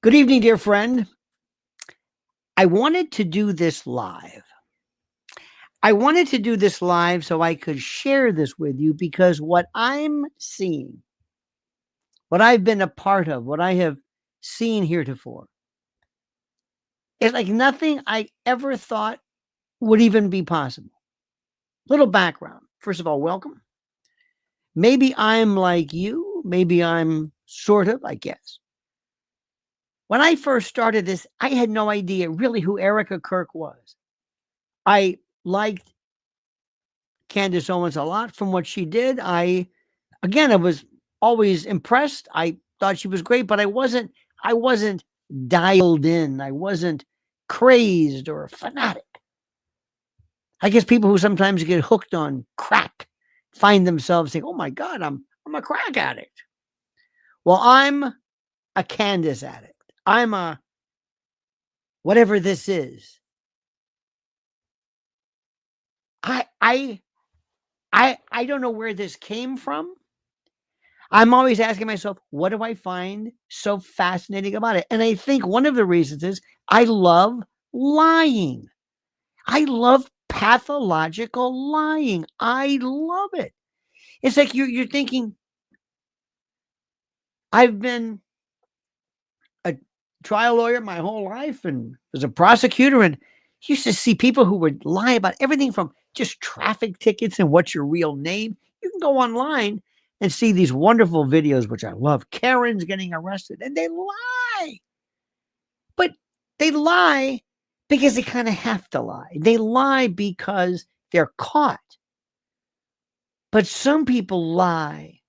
Good evening, dear friend. I wanted to do this live. I wanted to do this live so I could share this with you because what I'm seeing, what I've been a part of, what I have seen heretofore, is like nothing I ever thought would even be possible. Little background. First of all, welcome. Maybe I'm like you. Maybe I'm sort of, I guess. When I first started this, I had no idea really who Erika Kirk was. I liked Candace Owens a lot from what she did. I was always impressed. I thought she was great, but I wasn't dialed in. I wasn't crazed or a fanatic. I guess people who sometimes get hooked on crack find themselves saying, "Oh my God, I'm a crack addict." Well, I'm a Candace addict. I'm a whatever this is. I don't know where this came from. I'm always asking myself, what do I find so fascinating about it? And I think one of the reasons is I love lying. I love pathological lying. I love it. It's like you're thinking, I've been a trial lawyer my whole life and was a prosecutor and used to see people who would lie about everything from just traffic tickets and what's your real name. You can go online and see these wonderful videos, which I love. Karens getting arrested and they lie. But they lie because they kind of have to lie. They lie because they're caught. But some people lie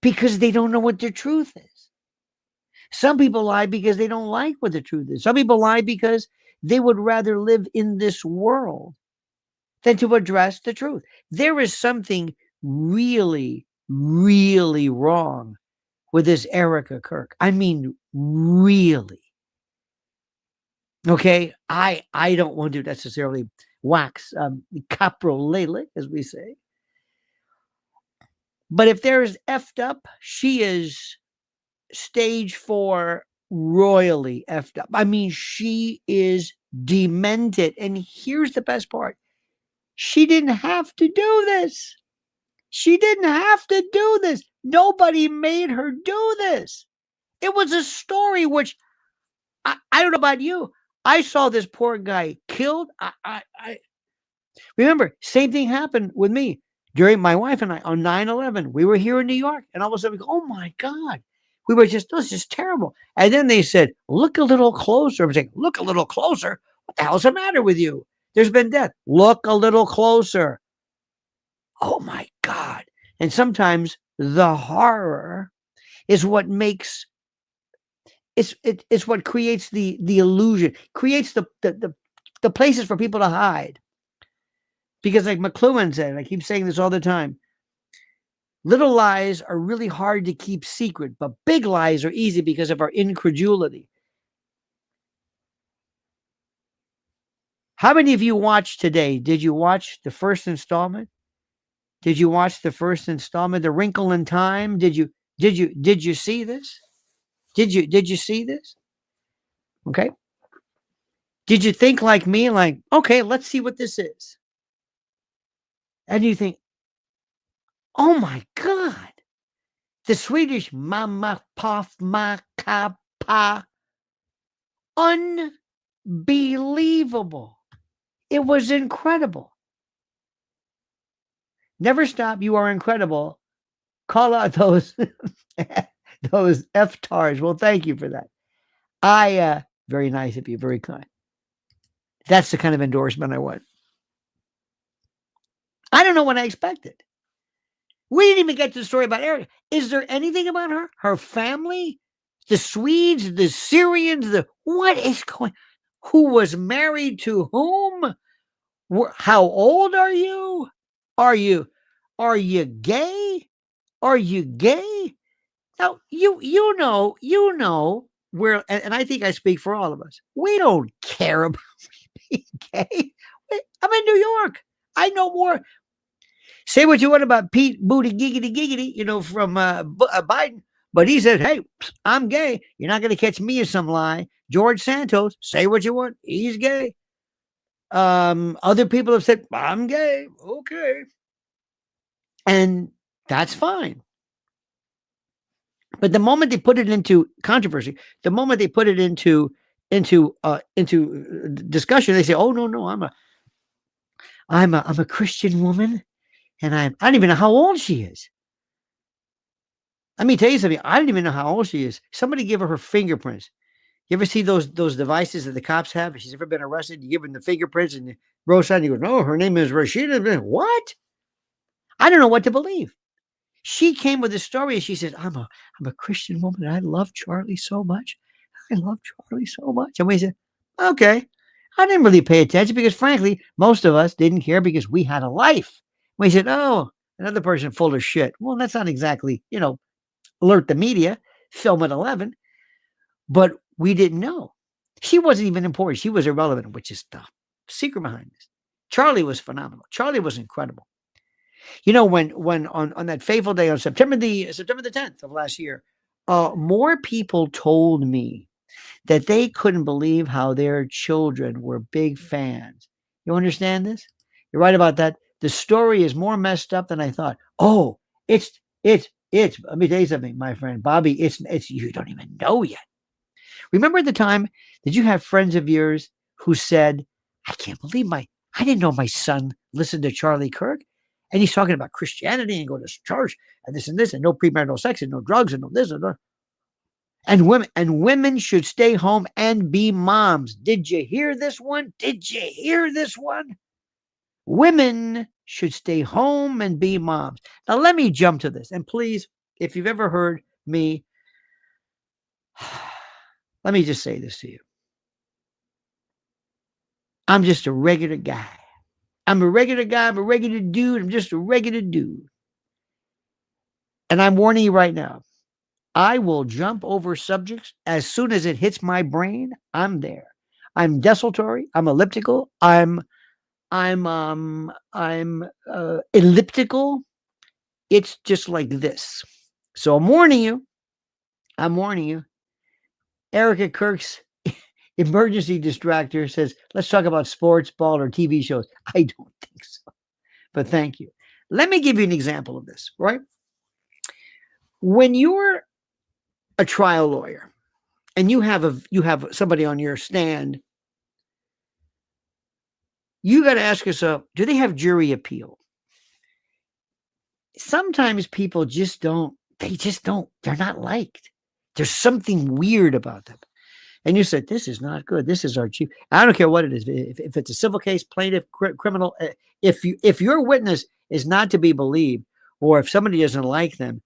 because they don't know what the truth is. Some people lie because they don't like what the truth is. Some people lie because they would rather live in this world than to address the truth. There is something really, really wrong with this Erika Kirk. I mean, really. Okay, I don't want to necessarily wax caprolele, as we say. But if there's effed up, she is stage 4 royally effed up. I mean, she is demented. And here's the best part. She didn't have to do this. She didn't have to do this. Nobody made her do this. It was a story which I don't know about you. I saw this poor guy killed. I remember, same thing happened with me during my wife and I on 9/11. We were here in New York, and all of a sudden we go, "Oh my God." We were just, this is terrible. And then they said, "Look a little closer." I was like, "Look a little closer? What the hell's the matter with you? There's been death. Look a little closer." Oh my God. And sometimes the horror is what makes it's what creates the illusion, creates the places for people to hide. Because like McLuhan said, and I keep saying this all the time, little lies are really hard to keep secret, but big lies are easy because of our incredulity. How many of you watched today? Did you watch the first installment? Did you watch the first installment, The Wrinkle in Time? Did you see this? Did you see this? Okay. Did you think like me, like, okay, let's see what this is? And you think, oh my God, the Swedish mamma paf ma ka pa. Unbelievable. It was incredible. Never stop. You are incredible. Call out those those F-tars. Well, thank you for that. Very nice of you, very kind. That's the kind of endorsement I want. I don't know what I expected. We didn't even get to the story about Erika. Is there anything about her? Her family? The Swedes, the Syrians, what is going? Who was married to whom? How old are you? Are you gay? Are you gay? Now you know where, and I think I speak for all of us. We don't care about being gay. I'm in New York. I know more. Say what you want about Pete Booty Giggity Giggity, from Biden, But he said, hey, I'm gay. You're not going to catch me in some lie. George Santos, say what you want. He's gay. Other people have said, I'm gay. Okay. And that's fine. But the moment they put it into controversy, the moment they put it into discussion, they say, "Oh no, I'm a Christian woman, and I don't even know how old she is." Let me tell you something. I don't even know how old she is. Somebody give her fingerprints. You ever see those devices that the cops have? If she's ever been arrested, you give them the fingerprints and the roadside, and you go, "No, her name is Rashida." What? I don't know what to believe. She came with a story and she said, I'm a Christian woman and I love Charlie so much. I love Charlie so much. And we said, okay. I didn't really pay attention because frankly, most of us didn't care because we had a life. We said, oh, another person full of shit. Well, that's not exactly, alert the media, film at 11, but we didn't know. She wasn't even important. She was irrelevant, which is the secret behind this. Charlie was phenomenal. Charlie was incredible. When on that fateful day on September the 10th of last year, more people told me that they couldn't believe how their children were big fans. You understand this? You're right about that. The story is more messed up than I thought. Oh, it's. Let me tell you something, my friend Bobby. It's you don't even know yet. Remember the time that you have friends of yours who said, "I can't believe I didn't know my son listened to Charlie Kirk." And he's talking about Christianity and going to church and this and no premarital sex and no drugs and no this and that. And women should stay home and be moms. Did you hear this one? Did you hear this one? Women should stay home and be moms. Now let me jump to this. And please, if you've ever heard me, let me just say this to you. I'm just a regular guy. I'm a regular guy. I'm a regular dude. I'm just a regular dude. And I'm warning you right now. I will jump over subjects as soon as it hits my brain. I'm there. I'm desultory. I'm elliptical. I'm elliptical. It's just like this. So I'm warning you. I'm warning you. Erika Kirk's emergency distractor says, let's talk about sports, ball, or TV shows. I don't think so. But thank you. Let me give you an example of this, right? When you're a trial lawyer and you have somebody on your stand, you got to ask yourself, do they have jury appeal? Sometimes people they're not liked. There's something weird about them. And you said, this is not good. This is our chief. I don't care what it is. If it's a civil case, plaintiff, criminal, if your witness is not to be believed, or if somebody doesn't like them,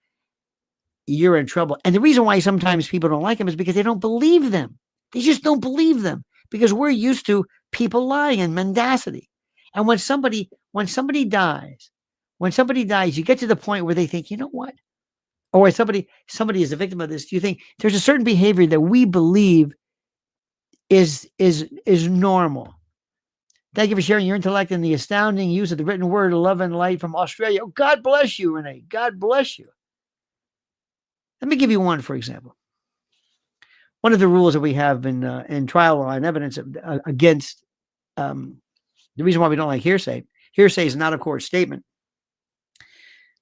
you're in trouble. And the reason why sometimes people don't like them is because they don't believe them. They just don't believe them because we're used to people lying and mendacity. And when somebody dies, you get to the point where they think, you know what? Or when somebody is a victim of this, you think there's a certain behavior that we believe is normal. Thank you for sharing your intellect and the astounding use of the written word, love and light from Australia. Oh, God bless you, Renee. God bless you. Let me give you one, for example. One of the rules that we have in trial law and evidence against the reason why we don't like hearsay. Hearsay is not a court statement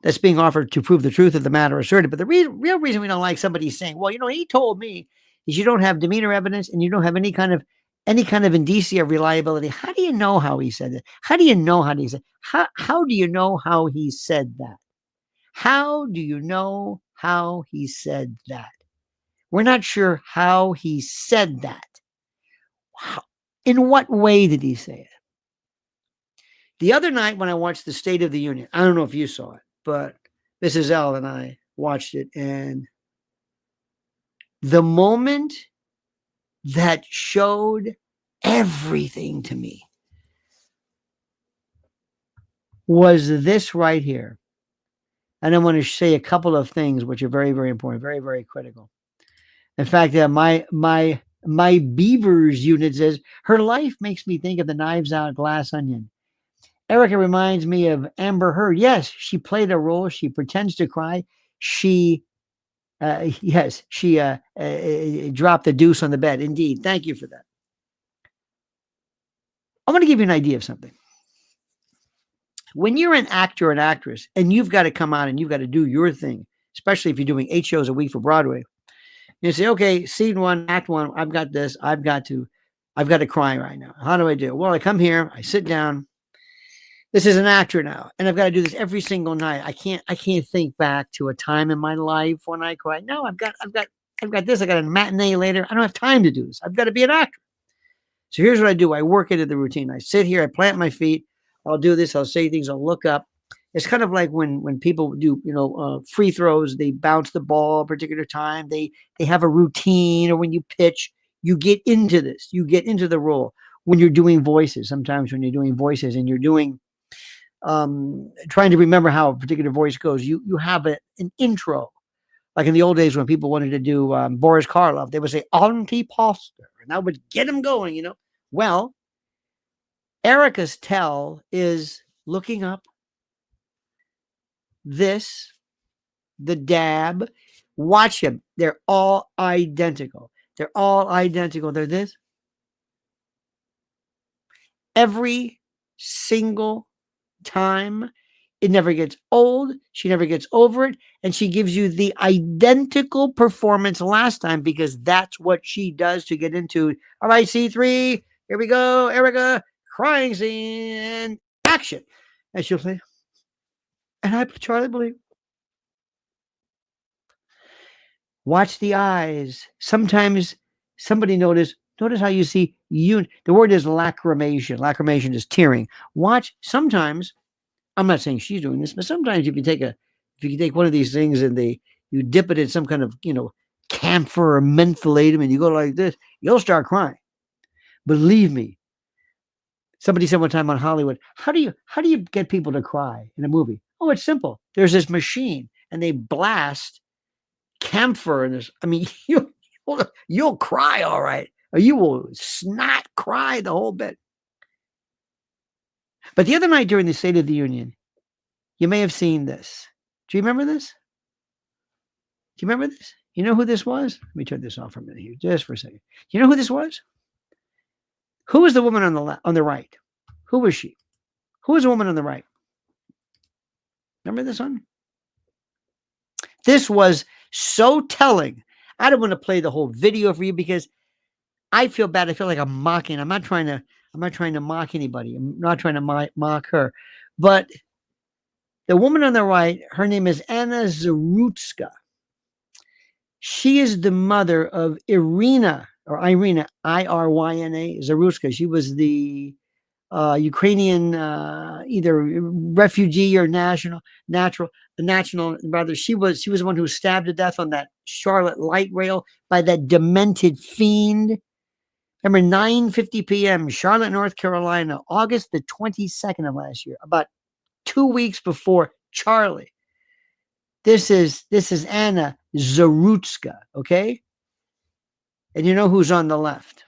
that's being offered to prove the truth of the matter asserted. But the real reason we don't like somebody saying, well, he told me, is you don't have demeanor evidence and you don't have any kind of indicia of reliability. How do you know how he said it? How do you know how he said? How do you know how he said that? How do you know how he said that? We're not sure how he said that. In what way did he say it? The other night when I watched the State of the Union, I don't know if you saw it, but Mrs. L and I watched it, and the moment that showed everything to me was this right here. And I want to say a couple of things which are very, very important, very, very critical. In fact, my Beavers unit says, her life makes me think of the Knives Out Glass Onion. Erika reminds me of Amber Heard. Yes, she played a role. She pretends to cry. She Yes, she dropped the deuce on the bed. Indeed. Thank you for that. I want to give you an idea of something. When you're an actor or an actress and you've got to come out and you've got to do your thing, especially if you're doing 8 shows a week for Broadway, you say, okay, scene 1, act 1, I've got this. I've got to cry right now. How do I do it? Well, I come here, I sit down. This is an actor now, and I've got to do this every single night. I can't think back to a time in my life when I cried. No, I've got this. I got a matinee later. I don't have time to do this. I've got to be an actor. So here's what I do. I work into the routine. I sit here, I plant my feet. I'll do this. I'll say things. I'll look up. It's kind of like when people do, free throws, they bounce the ball a particular time. They have a routine, or when you pitch, you get into this. You get into the role. When you're doing voices, sometimes when you're doing voices and you're doing, trying to remember how a particular voice goes, you have an intro. Like in the old days when people wanted to do Boris Karloff, they would say anti-poster, and that would get them going. Well, Erika's tell is looking up this, the dab. Watch him. They're all identical. They're all identical. They're this. Every single time. It never gets old. She never gets over it. And she gives you the identical performance last time because that's what she does to get into. All right, C3, here we go. Erika, crying scene, action. And she'll say, and I, Charlie, believe. Watch the eyes. Sometimes somebody notice how you see the word is lacrimation. Lacrimation is tearing. Watch sometimes. I'm not saying she's doing this, but sometimes if you take one of these things and you dip it in some kind of, camphor or mentholatum and you go like this, you'll start crying. Believe me. Somebody said one time on Hollywood, how do you get people to cry in a movie? Oh, it's simple. There's this machine and they blast camphor in this. I mean, you'll cry all right, or you will snot cry the whole bit. But the other night during the State of the Union, you may have seen this. Do you remember this? Do you remember this? You know who this was? Let me turn this off for a minute here, just for a second. You know who this was? Who was the woman on the right? Who was she? Who was the woman on the right? Remember this one? This was so telling. I don't want to play the whole video for you because I feel bad. I feel like I'm mocking. I'm not trying to mock anybody. I'm not trying to mock her. But the woman on the right, her name is Anna Zarutska. She is the mother of Irina, Iryna Zarutska. She was the Ukrainian either refugee or national. Rather, she was the one who was stabbed to death on that Charlotte light rail by that demented fiend. Remember, 9:50 p.m., Charlotte, North Carolina, August the 22nd of last year, about 2 weeks before Charlie. This is Anna Zarutska, okay? And you know who's on the left.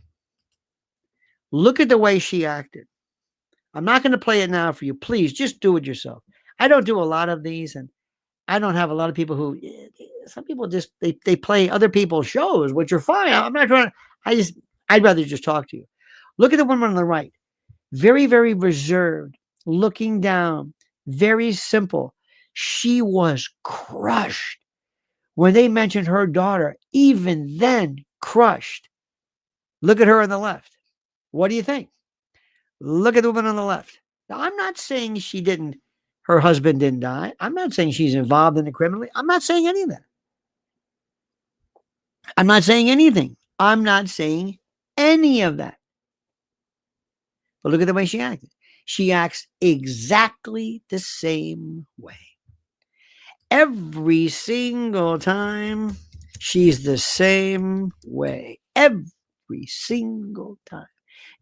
Look at the way she acted. I'm not going to play it now for you. Please, just do it yourself. I don't do a lot of these, and I don't have a lot of people who, some people just, they play other people's shows, which are fine. I'm not trying to, I'd rather just talk to you. Look at the woman on the right. Very, very reserved, looking down, very simple. She was crushed. When they mentioned her daughter, even then crushed. Look at her on the left. What do you think? Look at the woman on the left. Now, I'm not saying her husband didn't die. I'm not saying she's involved in it criminally. I'm not saying any of that. I'm not saying anything. I'm not saying any of that. But look at the way she acted. She acts exactly the same way. Every single time, she's the same way. Every single time.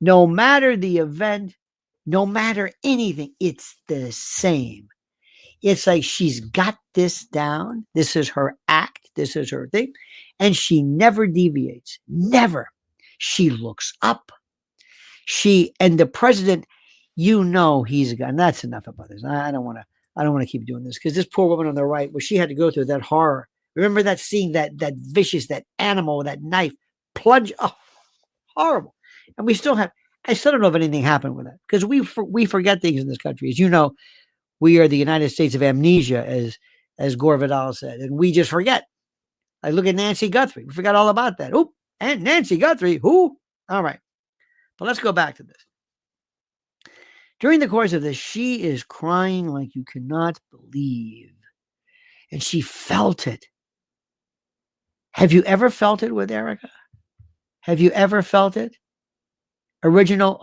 No matter the event, no matter anything, it's the same. It's like she's got this down. This is her act. This is her thing. And she never deviates. Never. She looks up. And the president, he's a guy. And that's enough about this. I don't want to keep doing this because this poor woman on the right, she had to go through that horror Remember that scene, that vicious, that animal, that knife plunge. Oh, horrible. And I still don't know if anything happened with that, because we forget things in this country. As you know, we are the United States of amnesia, as Gore Vidal said, and we just forget. I look at Nancy Guthrie. We forgot all about that. Oop, and Nancy Guthrie, who? All right. But let's go back to this. During the course of this, she is crying like you cannot believe. And she felt it. Have you ever felt it with Erika? Have you ever felt it? Original,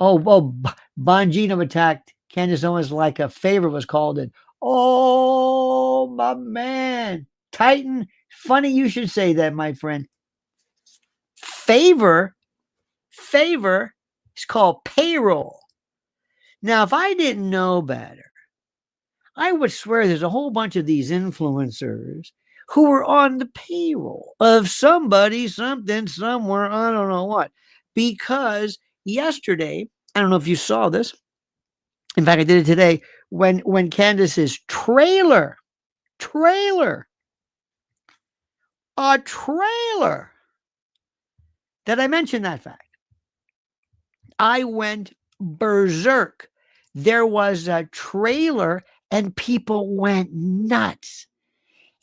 Bongino attacked Candace Owens like a favor was called in. Oh, my man. Titan, funny you should say that, my friend. Favor is called payroll. Now, if I didn't know better, I would swear there's a whole bunch of these influencers who were on the payroll of somebody, something, somewhere, I don't know what. Because yesterday, I don't know if you saw this. In fact, I did it today when Candace's trailer, a trailer, that I mentioned that fact. I went berserk. There was a trailer and people went nuts.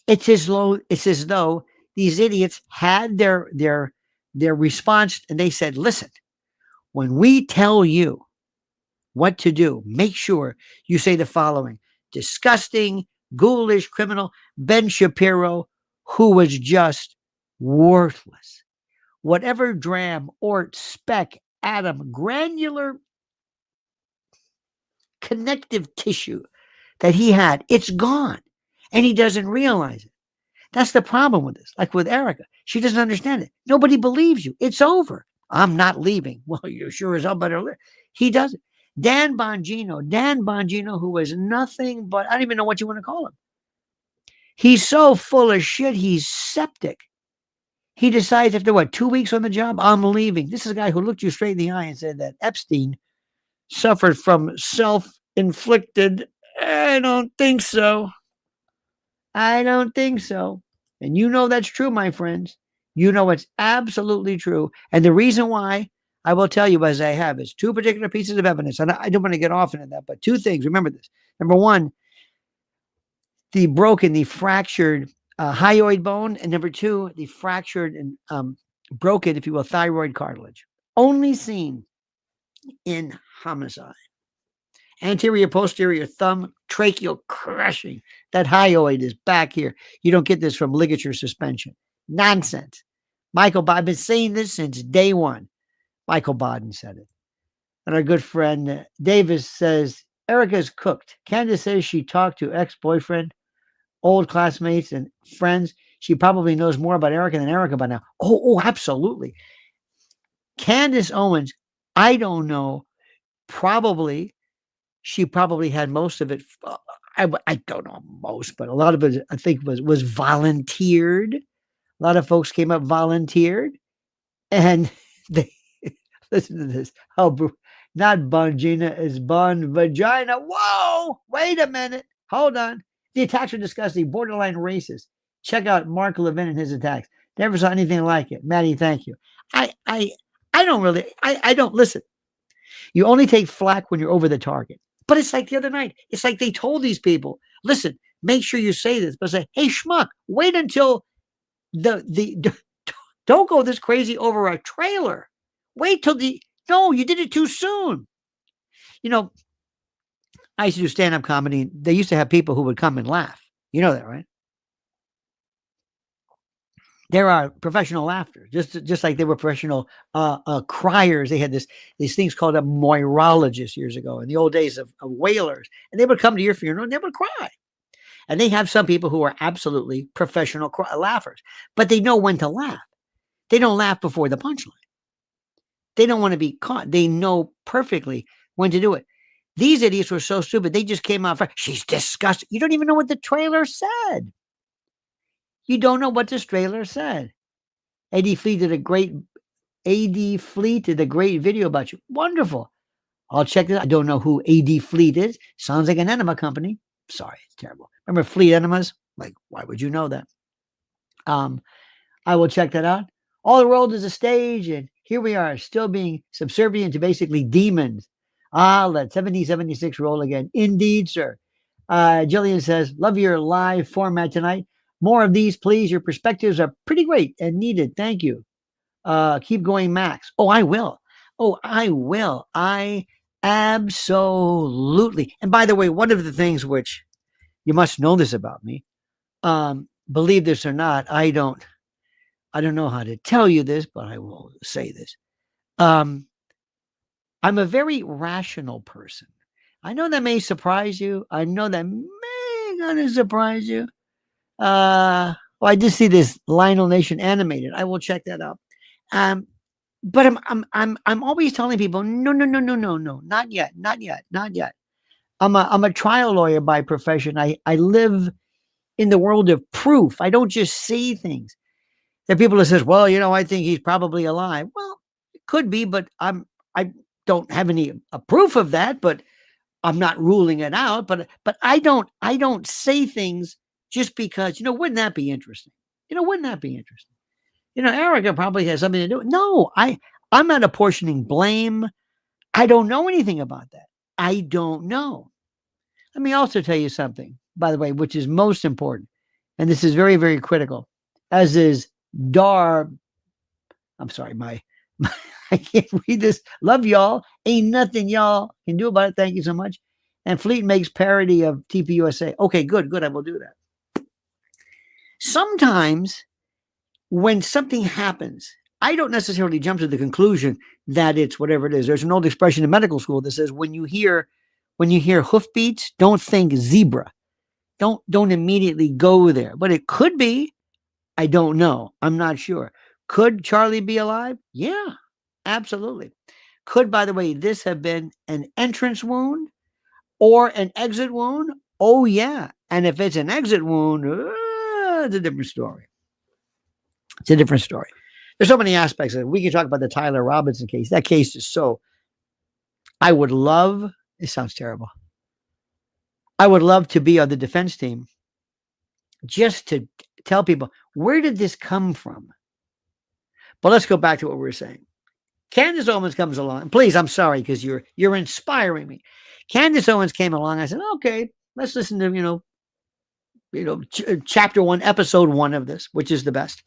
It's as though these idiots had their response, and they said, listen, when we tell you what to do, make sure you say the following: disgusting, ghoulish criminal Ben Shapiro, who was just worthless. Whatever dram, ort, speck, atom, granular connective tissue that he had, it's gone. And he doesn't realize it. That's the problem with this. Like with Erika, she doesn't understand it. Nobody believes you. It's over. I'm not leaving. Well, you sure as hell better live. He doesn't. Dan Bongino, who was nothing but, I don't even know what you want to call him. He's so full of shit, he's septic. He decides after 2 weeks on the job, I'm leaving. This is a guy who looked you straight in the eye and said that Epstein suffered from self-inflicted. I don't think so. And you know that's true, my friends. You know it's absolutely true. And the reason why, I will tell you as I have, is two particular pieces of evidence. And I don't want to get off into that, but two things. Remember this. Number one, the fractured hyoid bone. And number two, the fractured and broken, if you will, thyroid cartilage. Only seen in homicide. Anterior, posterior thumb, tracheal crushing. That hyoid is back here. You don't get this from ligature suspension. Nonsense. I've been saying this since day one. Michael Baden said it. And our good friend Davis says, Erika's cooked. Candace says she talked to ex-boyfriend, old classmates, and friends. She probably knows more about Erika than Erika by now. Oh, absolutely. Candace Owens, I don't know, she probably had most of it. I don't know most, but a lot of it, I think, was volunteered. A lot of folks came up volunteered, and they listen to this. Oh, not Bongina, is Bon Vagina. Whoa, wait a minute. Hold on. The attacks are disgusting, borderline racist. Check out Mark Levin and his attacks. Never saw anything like it. Maddie, thank you. I don't listen. You only take flack when you're over the target. But it's like the other night. It's like they told these people, listen, make sure you say this, but say, hey, schmuck, wait until don't go this crazy over a trailer. Wait till no, you did it too soon. You know, I used to do stand-up comedy. They used to have people who would come and laugh. You know that, right? There are professional laughers, just like they were professional criers. They had these things called a moirologist years ago in the old days of whalers, and they would come to your funeral and they would cry. And they have some people who are absolutely professional laughers, but they know when to laugh. They don't laugh before the punchline. They don't want to be caught. They know perfectly when to do it. These idiots were so stupid. They just came out. She's disgusting. You don't even know what the trailer said. You don't know what this trailer said. AD Fleet did a great video about you. Wonderful. I'll check this out. I don't know who AD Fleet is. Sounds like an enema company. Sorry, it's terrible. Remember Fleet Enemas? Like, why would you know that? Um, I will check that out. All the world is a stage, and here we are, still being subservient to basically demons. Let 7076 roll again. Indeed, sir. Jillian says, love your live format tonight. More of these, please. Your perspectives are pretty great and needed. Thank you. Keep going, Max. Oh, I will. Oh, I will. I absolutely. And by the way, one of the things which you must know this about me, believe this or not, I don't know how to tell you this, but I will say this. I'm a very rational person. I know that may surprise you. I know that may gonna surprise you. Well, I did see this Lionel Nation animated. I will check that out. Um, but I'm always telling people, no, no, no, no, no, no, not yet, not yet, not yet. I'm a trial lawyer by profession. I live in the world of proof. I don't just see things. There are people that says, well, I think he's probably alive. Well, it could be, but I don't have any proof of that, but I'm not ruling it out. But I don't say things just because, wouldn't that be interesting? Wouldn't that be interesting? Erika probably has something to do. No, I'm not apportioning blame. I don't know anything about that. I don't know. Let me also tell you something, by the way, which is most important. And this is very, very critical, as is Dar. I'm sorry, my I can't read this. Love y'all. Ain't nothing y'all can do about it. Thank you so much. And Fleet makes parody of TPUSA. Okay, good. I will do that. Sometimes when something happens, I don't necessarily jump to the conclusion that it's whatever it is. There's an old expression in medical school that says when you hear hoofbeats, don't think zebra. Don't immediately go there. But it could be. I don't know. I'm not sure. Could Charlie be alive? Yeah, absolutely. Could, by the way, this have been an entrance wound or an exit wound? Oh, yeah. And if it's an exit wound, it's a different story. It's a different story. There's so many aspects of it. We can talk about the Tyler Robinson case. That case is so. I would love, it sounds terrible. I would love to be on the defense team just to tell people, where did this come from? But let's go back to what we were saying. Candace Owens comes along. Please, I'm sorry, because you're inspiring me. Candace Owens came along. I said, okay, let's listen to, chapter 1, episode 1 of this, which is the best.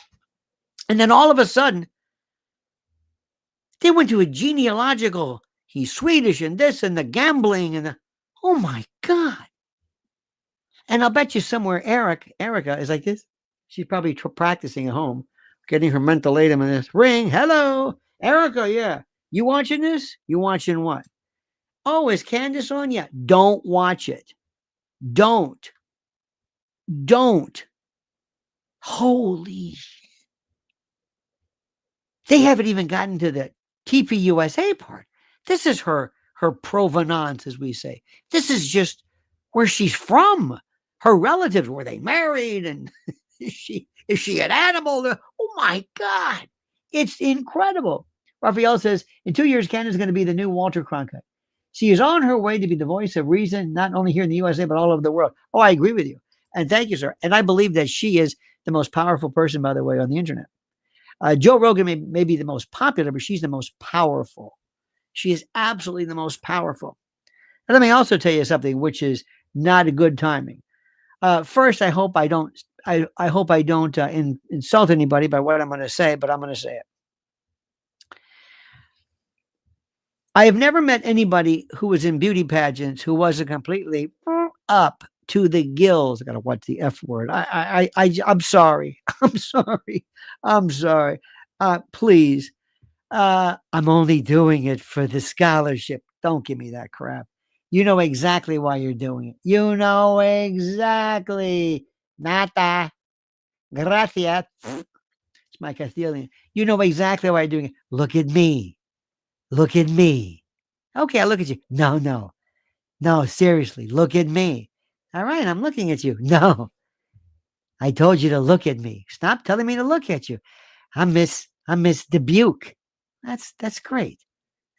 And then all of a sudden, they went to a genealogical, he's Swedish and this and the gambling and oh my God. And I'll bet you somewhere Erika is like this. She's probably practicing at home, getting her mental aid in this. Ring, hello, Erika, yeah. You watching this? You watching what? Oh, is Candace on? Yeah. Don't watch it. Don't. Holy. They haven't even gotten to the TPUSA part. This is her provenance, as we say. This is just where she's from. Her relatives, were they married? And is she an animal? Oh my God. It's incredible. Raphael says, in 2 years, Candace is going to be the new Walter Cronkite. She is on her way to be the voice of reason, not only here in the USA, but all over the world. Oh, I agree with you. And thank you, sir. And I believe that she is the most powerful person, by the way, on the internet. Joe Rogan may be the most popular, but she's the most powerful. She is absolutely the most powerful. And let me also tell you something, which is not a good timing. First, I hope I don't insult anybody by what I'm going to say, but I'm going to say it. I have never met anybody who was in beauty pageants who wasn't completely up to the gills. I got to watch the F word. I'm sorry. I'm sorry. Please. I'm only doing it for the scholarship. Don't give me that crap. You know exactly why you're doing it. You know exactly. Nata. Gracias. It's my Castilian. You know exactly why you're doing it. Look at me. Look at me. Okay, I look at you. No, seriously. Look at me. All right, I'm looking at you. No. I told you to look at me. Stop telling me to look at you. I'm Miss Dubuque. That's great.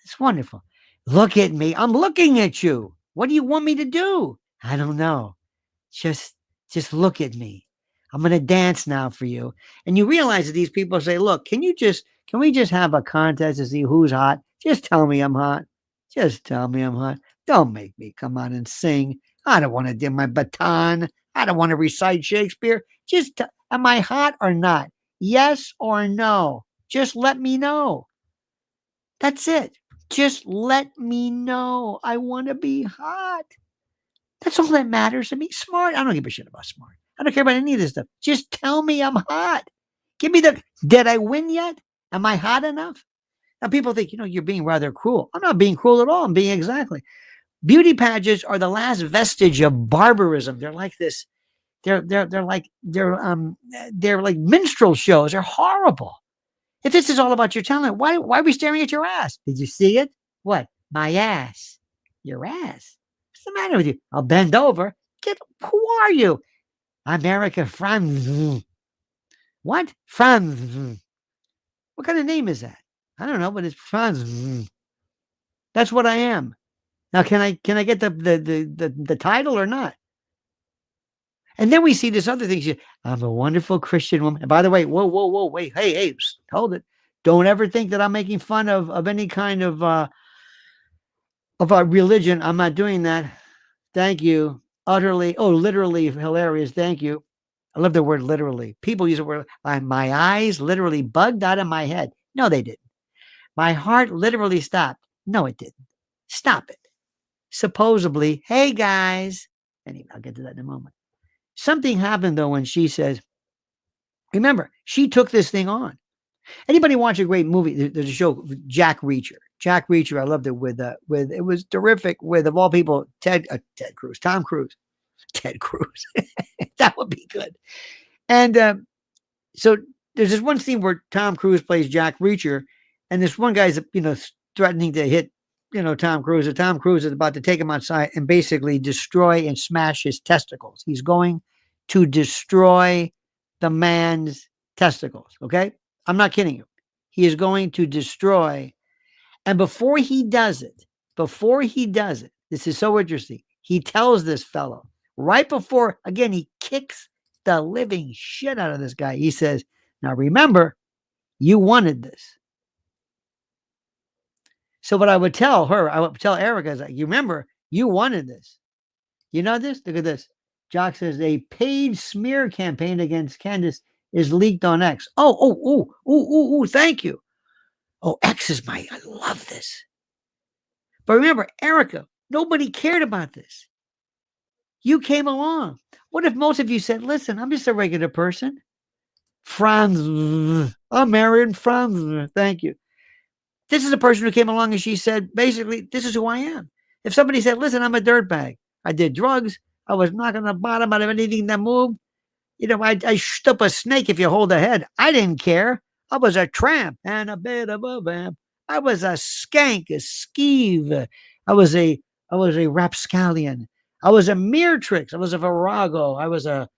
It's wonderful. Look at me. I'm looking at you. What do you want me to do? I don't know. Just look at me. I'm going to dance now for you. And you realize that these people say, look, can we just have a contest to see who's hot? Just tell me I'm hot. Just tell me I'm hot. Don't make me come on and sing. I don't want to do my baton. I don't want to recite Shakespeare. Am I hot or not? Yes or no? Just let me know. That's it. Just let me know. I want to be hot. That's all that matters to me. Smart. I don't give a shit about smart. I don't care about any of this stuff. Just tell me I'm hot. Give me did I win yet? Am I hot enough? Now people think, you're being rather cruel. I'm not being cruel at all. I'm being exactly. Beauty pageants are the last vestige of barbarism. They're like this. They're like minstrel shows. They're horrible. If this is all about your talent, why are we staring at your ass? Did you see it? What? My ass. Your ass. What's the matter with you? I'll bend over. Who are you? I'm Erika Franz. What? Franz. What kind of name is that? I don't know, but it's Franz. That's what I am. Now, can I get the title or not? And then we see this other thing. I'm a wonderful Christian woman. And by the way, whoa, wait, hey, hold it. Don't ever think that I'm making fun of any kind of religion. I'm not doing that. Thank you. Literally hilarious. Thank you. I love the word literally. People use the word, my eyes literally bugged out of my head. No, they didn't. My heart literally stopped. No, it didn't. Stop it. Supposedly, hey guys. Anyway, I'll get to that in a moment. Something happened though when she says, remember, she took this thing on. Anybody watch a great movie? There's a show, Jack Reacher. Jack Reacher, I loved it with it was terrific with, of all people, Tom Cruise. Ted Cruz. That would be good. And so there's this one scene where Tom Cruise plays Jack Reacher, and this one guy's, threatening to hit, Tom Cruise. And Tom Cruise is about to take him outside and basically destroy and smash his testicles. He's going to destroy the man's testicles. Okay. I'm not kidding you. He is going to destroy. And before he does it, this is so interesting. He tells this fellow right before, again, he kicks the living shit out of this guy. He says, now remember, you wanted this. So what I would tell Erika is like, you remember, you wanted this. You know this? Look at this. Jock says a paid smear campaign against Candace is leaked on X. Oh, thank you. Oh, X is I love this. But remember, Erika, nobody cared about this. You came along. What if most of you said, listen, I'm just a regular person. Franz, I'm married, Franz, thank you. This is a person who came along and she said, basically, this is who I am. If somebody said, listen, I'm a dirtbag. I did drugs. I was knocking the bottom out of anything that moved. I shoot up a snake if you hold a head. I didn't care. I was a tramp and a bit of a vamp. I was a skank, a skeeve. I was a rapscallion. I was a meretrix. I was a virago. I was a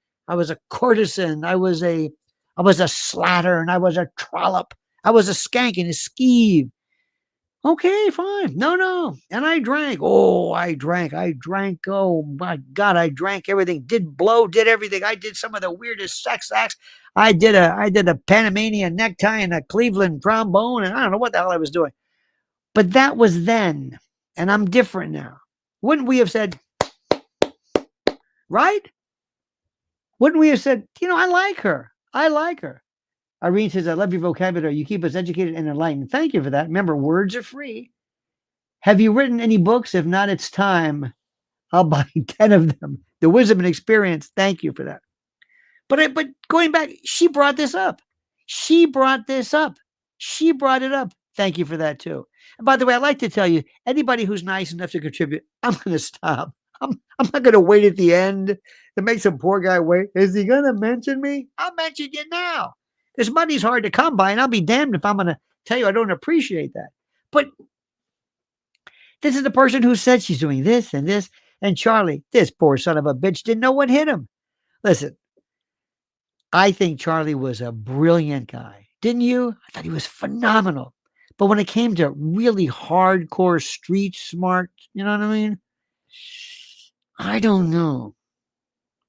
courtesan. I was a slattern. I was a trollop. I was a skank and a skeeve. Okay, fine. No. And I drank. Oh, I drank. Oh my God, I drank everything. Did blow, did everything. I did some of the weirdest sex acts. I did a Panamanian necktie and a Cleveland trombone, and I don't know what the hell I was doing. But that was then, and I'm different now. Wouldn't we have said, right? Wouldn't we have said, I like her. Irene says, I love your vocabulary. You keep us educated and enlightened. Thank you for that. Remember, words are free. Have you written any books? If not, it's time. I'll buy 10 of them. The wisdom and experience. Thank you for that. But going back, she brought this up. She brought it up. Thank you for that too. And by the way, I'd like to tell you, anybody who's nice enough to contribute, I'm going to stop. I'm not going to wait at the end to make some poor guy wait. Is he going to mention me? I'll mention you now. This money's hard to come by, and I'll be damned if I'm going to tell you I don't appreciate that. But this is the person who said she's doing this and this. And Charlie, this poor son of a bitch, didn't know what hit him. Listen, I think Charlie was a brilliant guy. Didn't you? I thought he was phenomenal. But when it came to really hardcore street smart, you know what I mean? I don't know.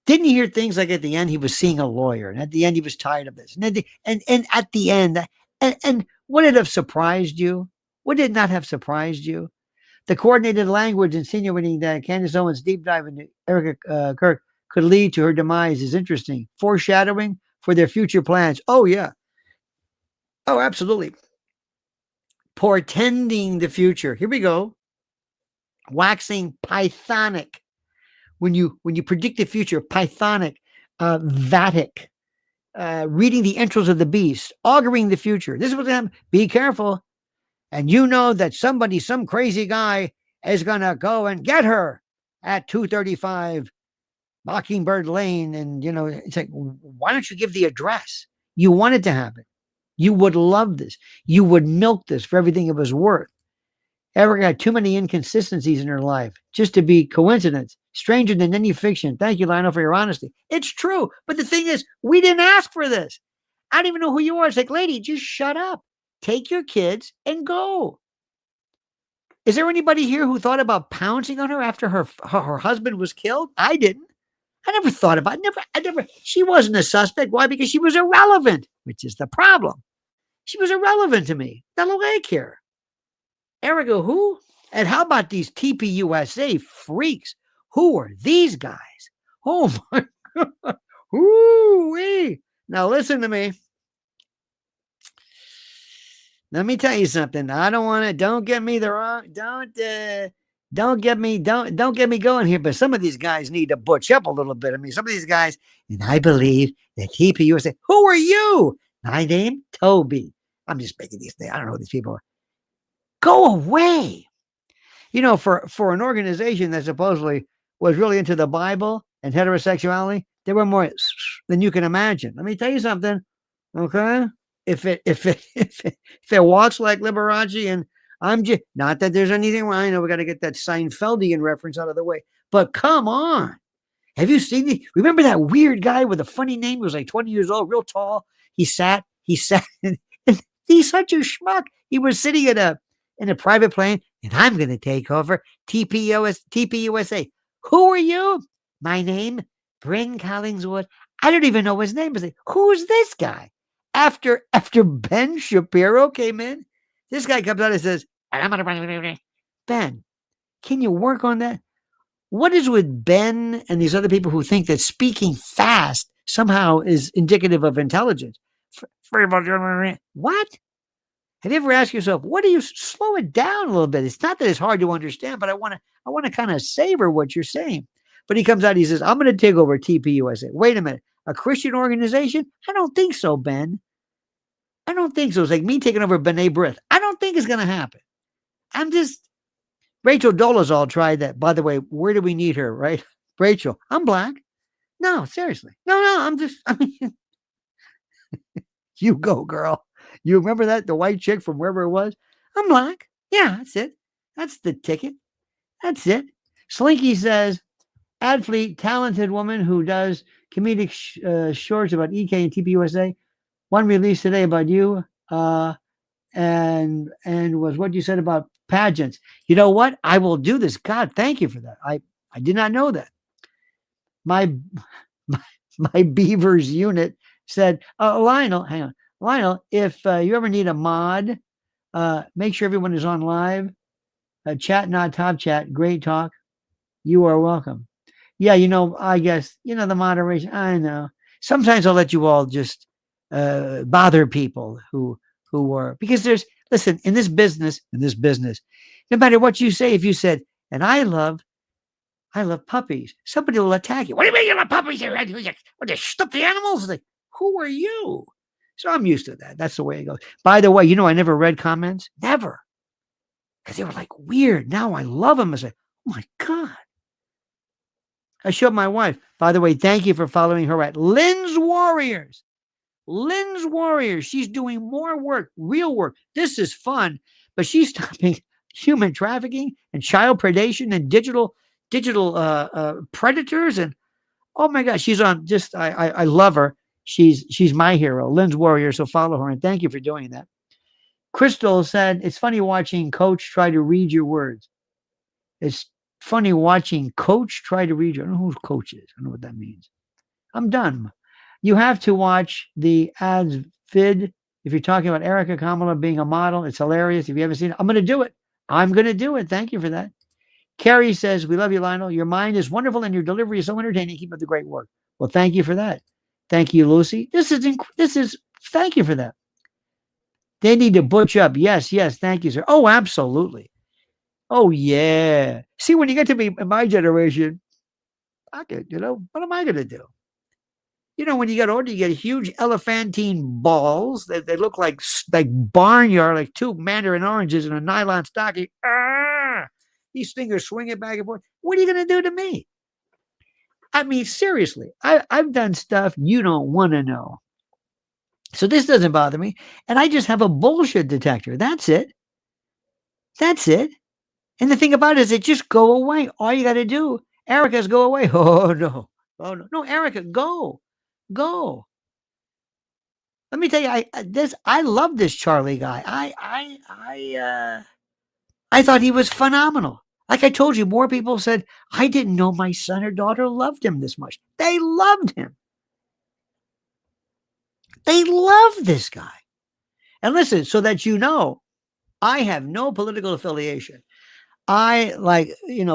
Didn't you hear things like at the end he was seeing a lawyer, and at the end he was tired of this, and at the end, and would it have surprised you? Would it not have surprised you? The coordinated language insinuating that Candace Owens' deep dive into Erika Kirk could lead to her demise is interesting. Foreshadowing for their future plans. Oh, yeah. Oh, absolutely. Portending the future. Here we go. Waxing pythonic. When you predict the future, pythonic, vatic, reading the entrails of the beast, auguring the future. This is what's going to happen. Be careful. And you know that somebody, some crazy guy, is going to go and get her at 235 Mockingbird Lane. And, it's like, why don't you give the address? You want it to happen. You would love this. You would milk this for everything it was worth. Erika had too many inconsistencies in her life just to be coincidence. Stranger than any fiction. Thank you, Lionel, for your honesty. It's true. But the thing is, we didn't ask for this. I don't even know who you are. It's like, lady, just shut up. Take your kids and go. Is there anybody here who thought about pouncing on her after her husband was killed? I didn't. I never thought about it. She wasn't a suspect. Why? Because she was irrelevant, which is the problem. She was irrelevant to me. Not like I care. Erika, who? And how about these TPUSA freaks? Who are these guys? Oh my God. Ooh-wee. Now listen to me. Let me tell you something. I don't want to, don't get me the wrong, don't get me going here, but some of these guys need to butch up a little bit. I mean, some of these guys, and I believe that TPUSA, who are you? My name, Toby. I'm just making these things. I don't know who these people are. Go away. For an organization that supposedly was really into the Bible and heterosexuality, there were more than you can imagine. Let me tell you something. Okay. If it walks like Liberace, and I'm just, not that there's anything wrong. I know we got to get that Seinfeldian reference out of the way, but come on. Have you seen remember that weird guy with a funny name? He was like 20 years old, real tall. He sat, and he's such a schmuck. He was sitting in a private plane, and I'm going to take over TPUSA. Who are you? My name, Bryn Collingswood. I don't even know his name. I say, who's this guy? After Ben Shapiro came in, this guy comes out and says, Ben, can you work on that? What is with Ben and these other people who think that speaking fast somehow is indicative of intelligence? What? Have you ever asked yourself, what do you slow it down a little bit? It's not that it's hard to understand, but I want to kind of savor what you're saying. But he comes out, he says, I'm going to take over TPUSA. Wait a minute. A Christian organization? I don't think so, Ben. I don't think so. It's like me taking over B'nai B'rith. I don't think it's going to happen. Rachel Dolezal tried that. By the way, where do we need her, right? Rachel, I'm black. No, seriously. No, you go, girl. You remember that? The white chick from wherever it was? I'm black. Yeah, that's it. That's the ticket. That's it. Slinky says, Adfleet, talented woman who does comedic shorts about EK and TPUSA. One released today about you, and was what you said about pageants. You know what? I will do this. God, thank you for that. I did not know that. My Beavers unit said, Lionel, hang on. Lionel, if you ever need a mod, make sure everyone is on live. Chat, not top chat. Great talk. You are welcome. Yeah, I guess, the moderation. I know. Sometimes I'll let you all just bother people who are, because listen, in this business, no matter what you say, if you said, and I love puppies, somebody will attack you. What do you mean you love puppies? What, they stuff the animals? Like, who are you? So I'm used to that. That's the way it goes. By the way, I never read comments. Never. Because they were like weird. Now I love them. I say, oh my God. I showed my wife. By the way, thank you for following her at Lynn's Warriors. Lynn's Warriors. She's doing more work, real work. This is fun, but she's stopping human trafficking and child predation and digital predators. And oh my God, she's on. I love her. She's my hero, Lynn's Warrior. So follow her and thank you for doing that. Crystal said, it's funny watching Coach try to read your words. It's funny watching Coach try to read your. I don't know who Coach is. I don't know what that means. I'm done. You have to watch the ads vid. If you're talking about Erika Kamala being a model, it's hilarious. If you haven't seen it, I'm going to do it. I'm going to do it. Thank you for that. Carrie says, we love you, Lionel. Your mind is wonderful and your delivery is so entertaining. Keep up the great work. Well, thank you for that. Thank you, Lucy. Thank you for that. They need to butch up. Yes, yes. Thank you, sir. Oh, absolutely. Oh, yeah. See, when you get to be in my generation, what am I going to do? When you get older, you get huge elephantine balls that they look like barnyard, like two mandarin oranges in a nylon stocking. Ah! These fingers swinging back and forth. What are you going to do to me? I mean, seriously, I've done stuff you don't want to know. So this doesn't bother me. And I just have a bullshit detector. That's it. That's it. And the thing about it is it just go away. All you got to do, Erica's go away. Oh, no. Oh, no. No, Erika, go. Go. Let me tell you, I love this Charlie guy. I thought he was phenomenal. Like I told you, more people said, I didn't know my son or daughter loved him this much. They loved him. They love this guy. And listen, so that you know, I have no political affiliation. I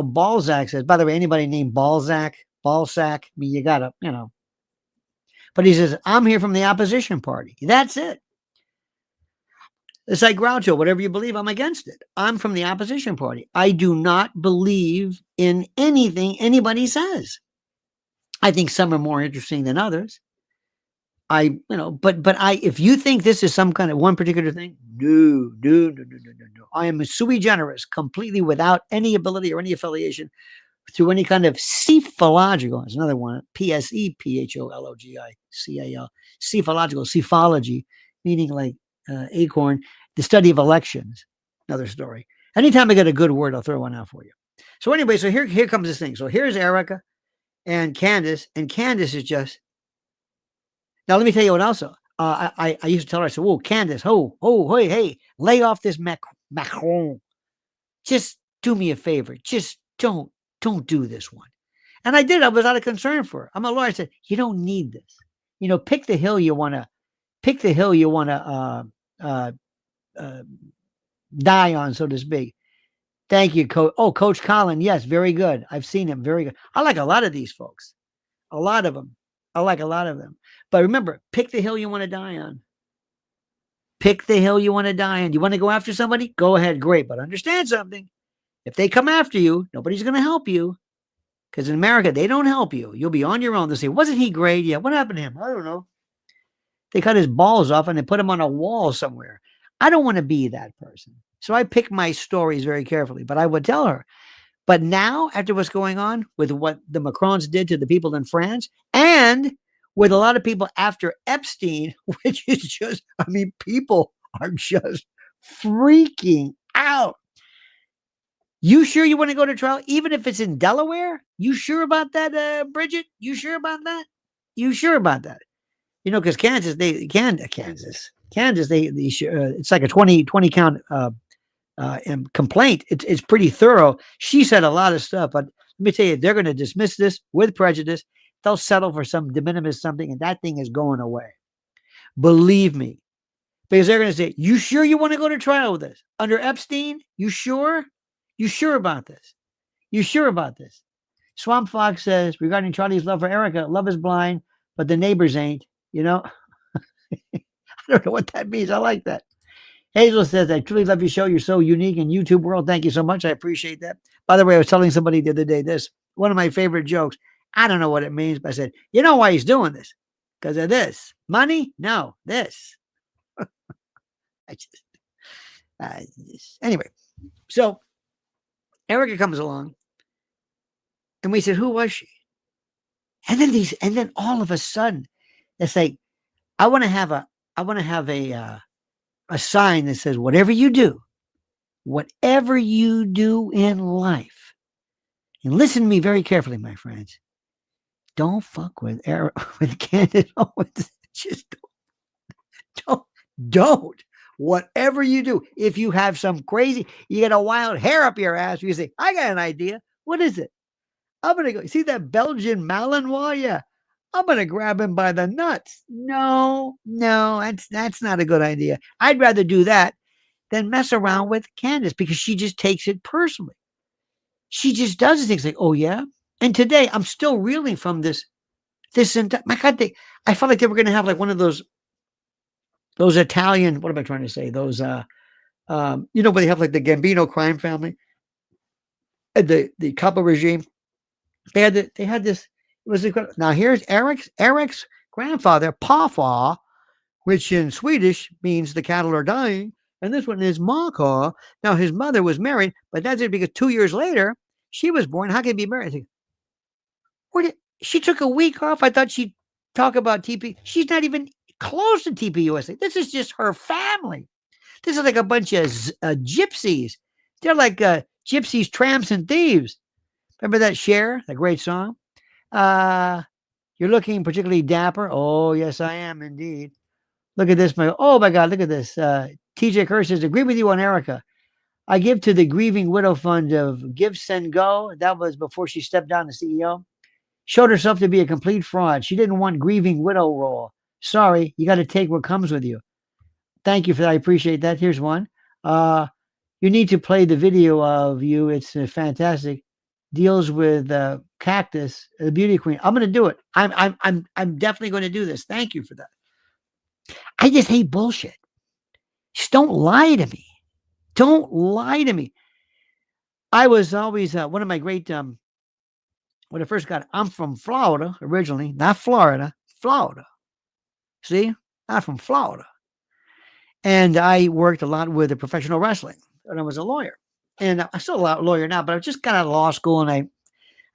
Balzac says, by the way, anybody named Balzac, I mean, you gotta, but he says, I'm here from the opposition party. That's it. It's like Groucho, whatever you believe, I'm against it. I'm from the opposition party. I do not believe in anything anybody says. I think some are more interesting than others. If you think this is some kind of one particular thing, no. I am a sui generis, completely without any ability or any affiliation through any kind of psephological. There's another one, PSEPHOLOGICAL, psephology, meaning like acorn, the study of elections. Another story. Anytime I get a good word, I'll throw one out for you. So anyway, so here comes this thing. So here's Erika and Candace is just. Now let me tell you what else. I used to tell her, I said, "Whoa, Candace, hey, lay off this Macron. Just do me a favor. Just don't do this one." And I did. I was out of concern for her. I'm a lawyer. I said, "You don't need this. Pick the hill you want to die on, so to speak." Thank you, Coach. Oh, Coach Colin. Yes, very good. I've seen him. Very good. I like a lot of these folks. A lot of them. I like a lot of them. But remember, pick the hill you want to die on. Pick the hill you want to die on. You want to go after somebody? Go ahead. Great. But understand something. If they come after you, nobody's going to help you. Because in America, they don't help you. You'll be on your own. They'll say, wasn't he great? Yeah. What happened to him? I don't know. They cut his balls off and they put him on a wall somewhere. I don't want to be that person. So I pick my stories very carefully. But I would tell her. But now, after what's going on with what the Macrons did to the people in France, and with a lot of people after Epstein, which is just, people are just freaking out. You sure you want to go to trial, even if it's in Delaware? You sure about that, Bridget? You sure about that? You sure about that? Because Kansas, it's like a 20 count complaint. It's pretty thorough. She said a lot of stuff, but let me tell you, they're going to dismiss this with prejudice. They'll settle for some de minimis something, and that thing is going away. Believe me, because they're going to say, "You sure you want to go to trial with this under Epstein? You sure? You sure about this? You sure about this?" Swamp Fox says regarding Charlie's love for Erika, love is blind, but the neighbors ain't. I don't know what that means. I like that. Hazel says, I truly love your show. You're so unique in YouTube world. Thank you so much. I appreciate that. By the way, I was telling somebody the other day this, one of my favorite jokes. I don't know what it means, but I said, you know why he's doing this? Because of this. Money? No, this. Anyway, so Erika comes along and we said, who was she? And then all of a sudden, it's like, I want to have a sign that says, whatever you do in life, and listen to me very carefully, my friends, don't fuck with Candace Owens. Just don't. Whatever you do, if you have some crazy, you get a wild hair up your ass, you say, I got an idea. What is it? I'm going to go see that Belgian Malinois. Yeah. I'm going to grab him by the nuts. No, that's not a good idea. I'd rather do that than mess around with Candace because she just takes it personally. She just does things like, oh yeah. And today I'm still reeling from this entire, my God, I felt like they were going to have like one of those Italian, what am I trying to say? Those, where they have like the Gambino crime family, the Capo regime. They had this. It was incredible. Now here's Eric's grandfather, Papa, which in Swedish means the cattle are dying, and this one is Maka. Now his mother was married, but that's it because 2 years later she was born. How can he be married? I think, where did she took a week off? I thought she'd talk about TP. She's not even close to TPUSA. This is just her family. This is like a bunch of gypsies. They're like gypsies, tramps, and thieves. Remember that Cher, that great song? You're looking particularly dapper. Oh, yes, I am indeed. Look at this. Oh, my God, look at this. TJ Kerr says, agree with you on Erika. I give to the Grieving Widow Fund of Give, Send, Go. That was before she stepped down as CEO. Showed herself to be a complete fraud. She didn't want grieving widow role. Sorry, you got to take what comes with you. Thank you for that. I appreciate that. Here's one. You need to play the video of you. It's fantastic. Deals with Cactus, the beauty queen. I'm going to do it. I'm definitely going to do this. Thank you for that. I just hate bullshit. Just don't lie to me. Don't lie to me. I was always one of my great when I first got it, I'm from Florida originally, not Florida, Florida. See, I'm from Florida. And I worked a lot with professional wrestling, and I was a lawyer. And I'm still a lawyer now, but I just got out of law school, and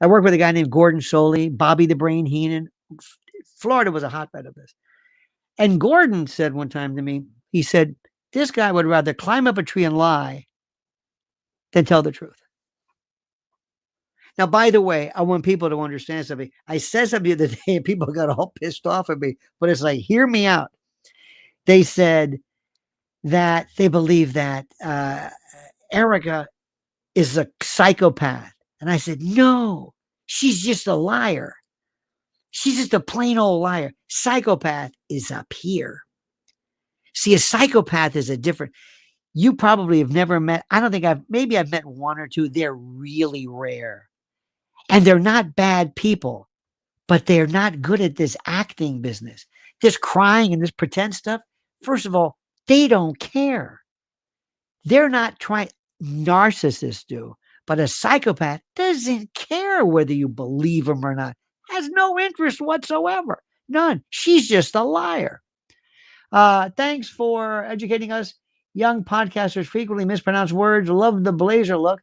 I worked with a guy named Gordon Soley, Bobby the Brain Heenan. Florida was a hotbed of this. And Gordon said one time to me, he said, this guy would rather climb up a tree and lie than tell the truth. Now, by the way, I want people to understand something. I said something the other day and people got all pissed off at me, but it's like, hear me out. They said that they believe that Erika is a psychopath. And I said, no, she's just a liar. She's just a plain old liar. Psychopath is up here. See, a psychopath is a different, you probably have never met, I don't think maybe I've met one or two. They're really rare. And they're not bad people, but they're not good at this acting business. This crying and this pretend stuff. First of all, they don't care. They're not trying, narcissists do, but a psychopath doesn't care whether you believe him or not. Has no interest whatsoever. None. She's just a liar. Thanks for educating us. Young podcasters frequently mispronounce words. Love the blazer look.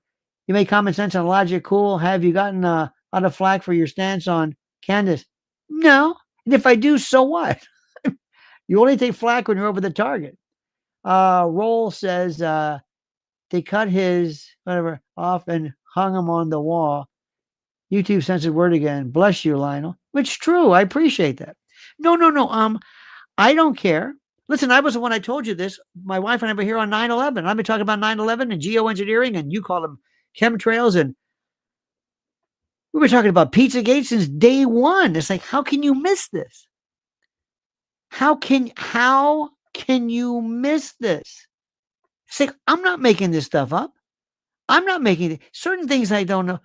You make common sense and logic cool. Have you gotten a lot of flack for your stance on Candace? No. And if I do, so what? You only take flack when you're over the target. Roll says they cut his whatever off and hung him on the wall. YouTube censored word again. Bless you, Lionel. Which true. I appreciate that. No. I don't care. Listen, I was the one I told you this. My wife and I were here on 9/11. I've been talking about 9/11 and geoengineering, and you call them chemtrails, and we were talking about Pizzagate since day one. It's like, how can you miss this? How can you miss this? It's like, I'm not making this stuff up. I'm not making it. Certain things I don't know.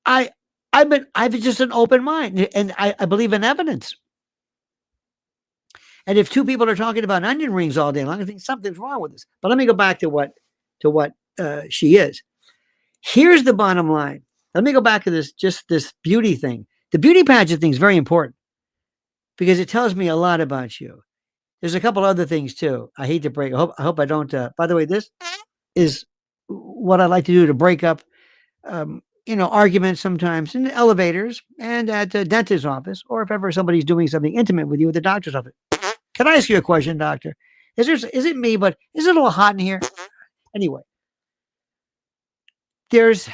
I've just an open mind, and I believe in evidence. And if two people are talking about onion rings all day long, I think something's wrong with this. But let me go back to what she is. Here's the bottom line. Let me go back to this beauty thing. The beauty pageant thing is very important because it tells me a lot about you. There's a couple other things too. I hate to break. I hope I don't. By the way, this is what I like to do to break up, arguments sometimes in elevators and at the dentist's office, or if ever somebody's doing something intimate with you at the doctor's office. Can I ask you a question, doctor? Is it me, but is it a little hot in here? Anyway, there's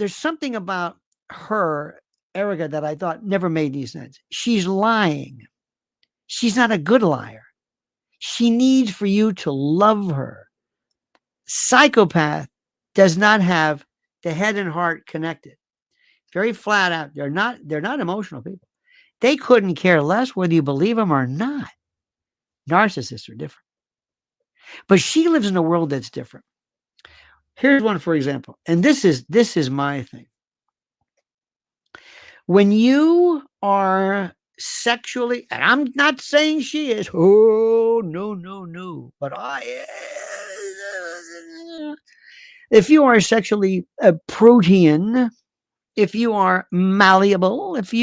something about her, Erika, that I thought never made any sense. She's lying. She's not a good liar. She needs for you to love her. Psychopath does not have the head and heart connected. Very flat out. They're not emotional people. They couldn't care less whether you believe them or not. Narcissists are different. But she lives in a world that's different. Here's one, for example, and this is my thing. When you are sexually, and I'm not saying she is, oh, no, but if you are sexually protean, if you are malleable, if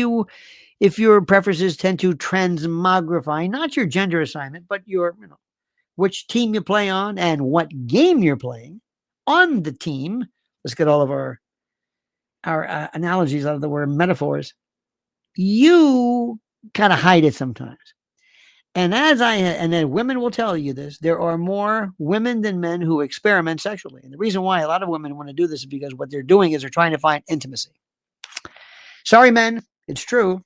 your preferences tend to transmogrify, not your gender assignment, but your, which team you play on and what game you're playing on the team. Let's get all of our analogies out of the word metaphors. You kind of hide it sometimes. And and then women will tell you this, there are more women than men who experiment sexually. And the reason why a lot of women want to do this is because what they're doing is they're trying to find intimacy. Sorry, men, it's true.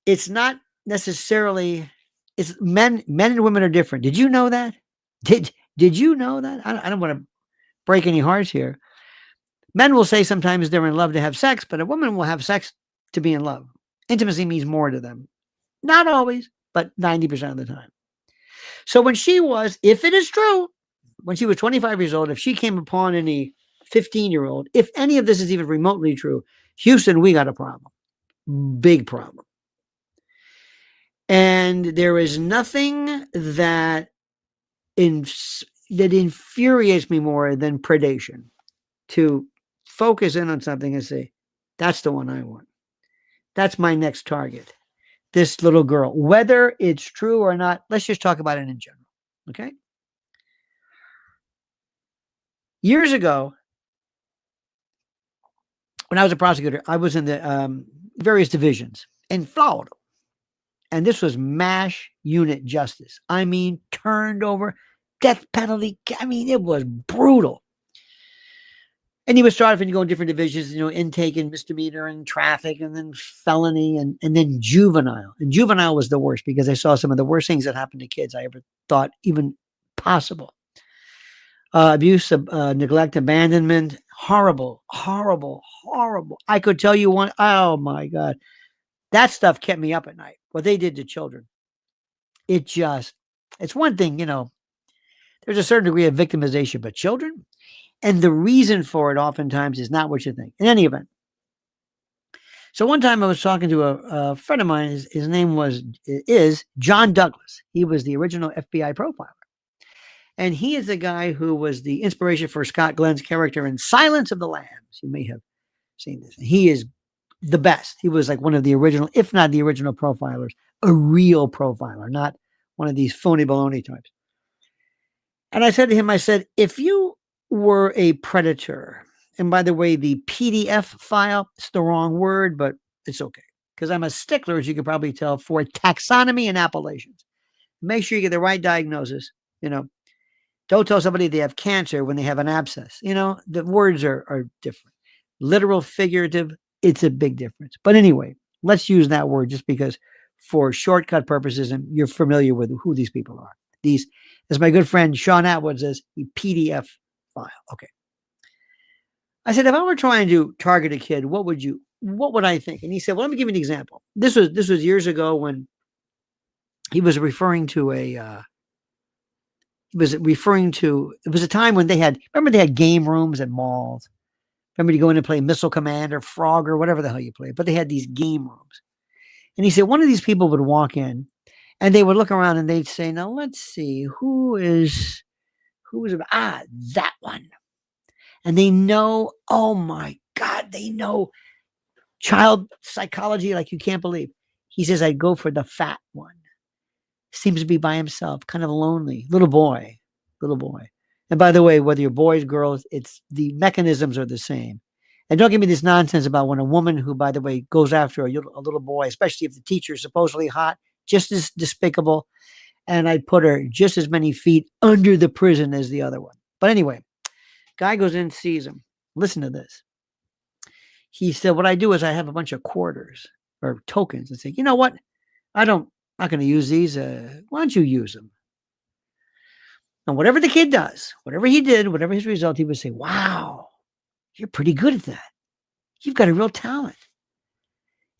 It's not necessarily, it's men and women are different. Did you know that? Did you know that? I don't want to break any hearts here. Men will say sometimes they're in love to have sex, but a woman will have sex to be in love. Intimacy means more to them. Not always, but 90% of the time. So when she was, if it is true, when she was 25 years old, if she came upon any 15-year-old, if any of this is even remotely true, Houston, we got a problem. Big problem. And there is nothing that infuriates me more than predation. To focus in on something and say, that's the one I want. That's my next target. This little girl, whether it's true or not, let's just talk about it in general. Okay. Years ago, when I was a prosecutor, I was in the various divisions in Florida. And this was MASH unit justice. I mean, turned over, death penalty. I mean, it was brutal. And you would start off and you go in different divisions, intake and misdemeanor and traffic and then felony and then juvenile. And juvenile was the worst because I saw some of the worst things that happened to kids I ever thought even possible. Abuse, neglect, abandonment, horrible. I could tell you one, oh my God. That stuff kept me up at night. What they did to children. It's one thing, there's a certain degree of victimization, but children, and the reason for it oftentimes is not what you think. In any event. So one time I was talking to a friend of mine. His name is John Douglas. He was the original FBI profiler. And he is the guy who was the inspiration for Scott Glenn's character in Silence of the Lambs. You may have seen this. He is the best. He was like one of the original, if not the original profilers, a real profiler, not one of these phony baloney types. And I said to him, if you were a predator, and by the way, the PDF file, it's the wrong word, but it's okay. Because I'm a stickler, as you can probably tell, for taxonomy and appellations. Make sure you get the right diagnosis. Don't tell somebody they have cancer when they have an abscess. The words are different. Literal, figurative, it's a big difference. But anyway, let's use that word just because for shortcut purposes, and you're familiar with who these people are. These, as my good friend Sean Atwood says, the PDF file. Okay. I said, if I were trying to target a kid, what would I think? And he said, well, let me give you an example. This was years ago when he was referring to it was a time when they had game rooms at malls. Remember, you go in and play Missile Command or Frog or whatever the hell you play, but they had these game rooms. And he said, one of these people would walk in and they would look around and they'd say, now let's see, who is that one. And they know, oh my God, they know child psychology like you can't believe. He says, I'd go for the fat one. Seems to be by himself, kind of lonely, little boy. And by the way, whether you're boys, girls, it's the mechanisms are the same. And don't give me this nonsense about when a woman who, by the way, goes after a little boy, especially if the teacher is supposedly hot, just as despicable. And I'd put her just as many feet under the prison as the other one. But anyway, guy goes in, sees him. Listen to this. He said, what I do is I have a bunch of quarters or tokens and say, you know what? I'm not going to use these. Why don't you use them? And whatever the kid does, whatever he did, whatever his result, he would say, wow, you're pretty good at that. You've got a real talent.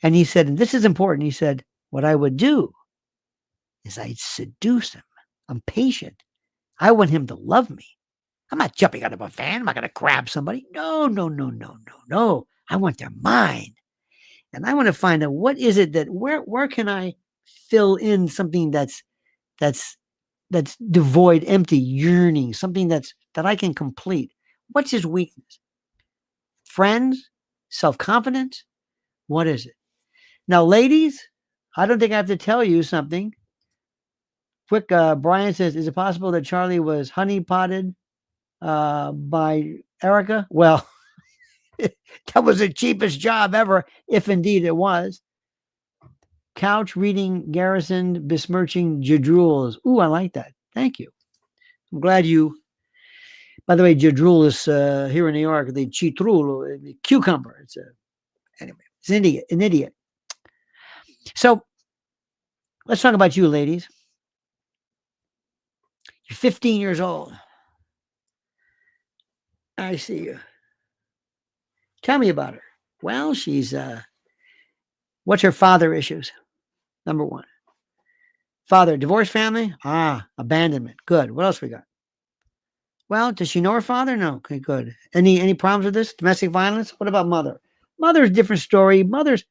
And he said, and this is important, he said, what I would do is I'd seduce him. I'm patient. I want him to love me. I'm not jumping out of a van. I'm not going to grab somebody. No, no, no, no, no, no. I want their mind. And I want to find out what is it that where can I fill in something that's devoid, empty, yearning, something that I can complete. What's his weakness? Friends? Self-confidence? What is it? Now, ladies, I don't think I have to tell you something. Quick, Brian says, is it possible that Charlie was honeypotted by Erika? Well, that was the cheapest job ever, if indeed it was. Couch reading Garrison besmirching Jadruls. Ooh, I like that. Thank you. I'm glad you. By the way, Jadrul is here in New York, the chitrul, the cucumber. It's anyway, it's an idiot, an idiot. So let's talk about you, ladies. You're 15 years old. I see you. Tell me about her. Well, she's what's her father issues? Number one. Father, divorced family? Abandonment. Good. What else we got? Well, does she know her father? No. Okay, good. Any problems with this? Domestic violence? What about mother? Mother's a different story. Mothers,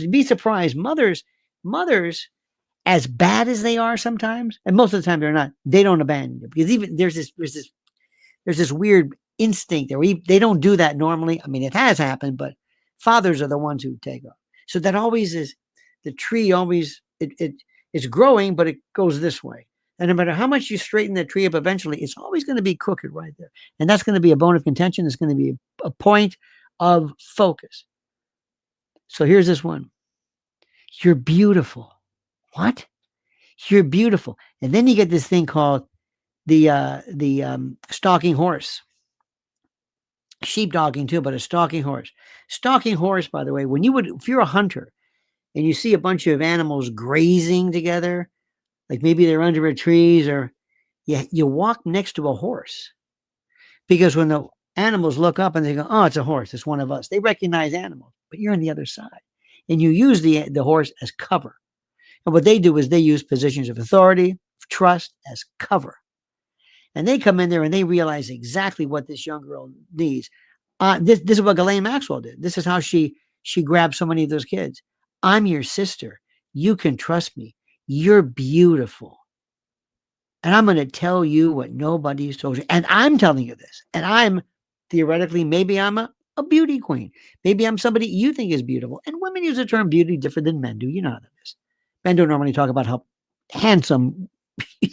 be surprised. Mothers, as bad as they are sometimes, and most of the time they're not, they don't abandon you. Because even there's this weird instinct there. They don't do that normally. I mean, it has happened, but fathers are the ones who take off. So that always is, the tree always, it's growing, but it goes this way. And no matter how much you straighten that tree up, eventually it's always going to be crooked right there. And that's going to be a bone of contention. It's going to be a point of focus. So here's this one. You're beautiful. What? You're beautiful. And then you get this thing called the stalking horse. Sheepdogging too, but a stalking horse. Stalking horse, by the way, if you're a hunter and you see a bunch of animals grazing together, like maybe they're under a trees, or you walk next to a horse, because when the animals look up and they go, oh, it's a horse, it's one of us. They recognize animals, but you're on the other side, and you use the horse as cover. And what they do is they use positions of authority, of trust as cover. And they come in there and they realize exactly what this young girl needs. This is what Ghislaine Maxwell did. This is how she grabbed so many of those kids. I'm your sister. You can trust me. You're beautiful. And I'm going to tell you what nobody's told you. And I'm telling you this. And I'm theoretically, maybe I'm a beauty queen. Maybe I'm somebody you think is beautiful. And women use the term beauty different than men do. You know how that is. Men don't normally talk about how handsome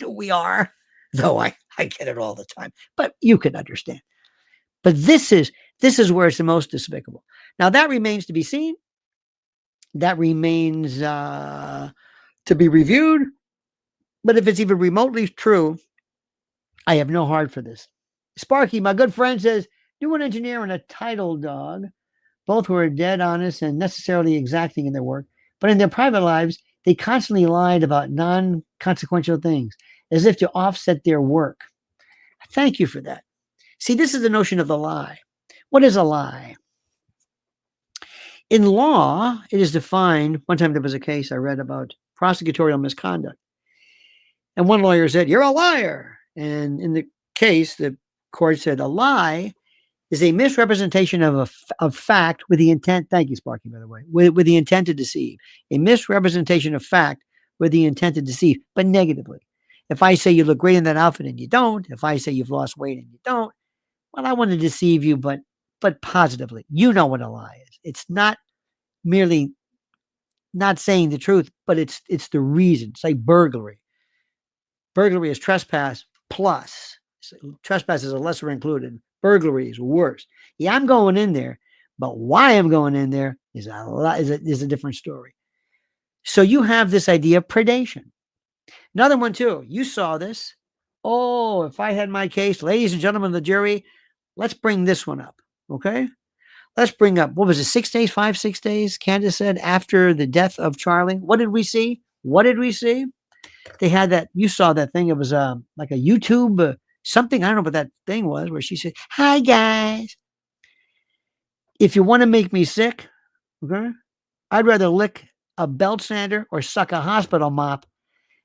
we are, though I get it all the time. But you can understand. But this is where it's the most despicable. Now, that remains to be seen. That remains to be reviewed. But if it's even remotely true, I have no heart for this. Sparky, my good friend, says, do an engineer and a title dog, both who are dead honest and necessarily exacting in their work, but in their private lives, they constantly lied about non-consequential things, as if to offset their work. Thank you for that. See, this is the notion of the lie. What is a lie? In law, it is defined. One time there was a case I read about prosecutorial misconduct. And one lawyer said, you're a liar. And in the case, the court said, a lie is a misrepresentation of fact with the intent. Thank you, Sparky, by the way, with the intent to deceive. A misrepresentation of fact with the intent to deceive, but negatively. If I say you look great in that outfit and you don't, if I say you've lost weight and you don't, well, I want to deceive you, but positively. You know what a lie is. It's not merely not saying the truth, but it's the reason. It's like burglary. Burglary is trespass plus. Trespass is a lesser included. Burglary is worse. Yeah, I'm going in there, but why I'm going in there is a different story. So you have this idea of predation. Another one too. You saw this. Oh, if I had my case, ladies and gentlemen of the jury, let's bring this one up. Okay. Let's bring up, what was it? 6 days, 6 days. Candace said after the death of Charlie. What did we see? They had that, you saw that thing. It was like a YouTube something. I don't know what that thing was, where she said, hi guys. If you want to make me sick, okay, I'd rather lick a belt sander or suck a hospital mop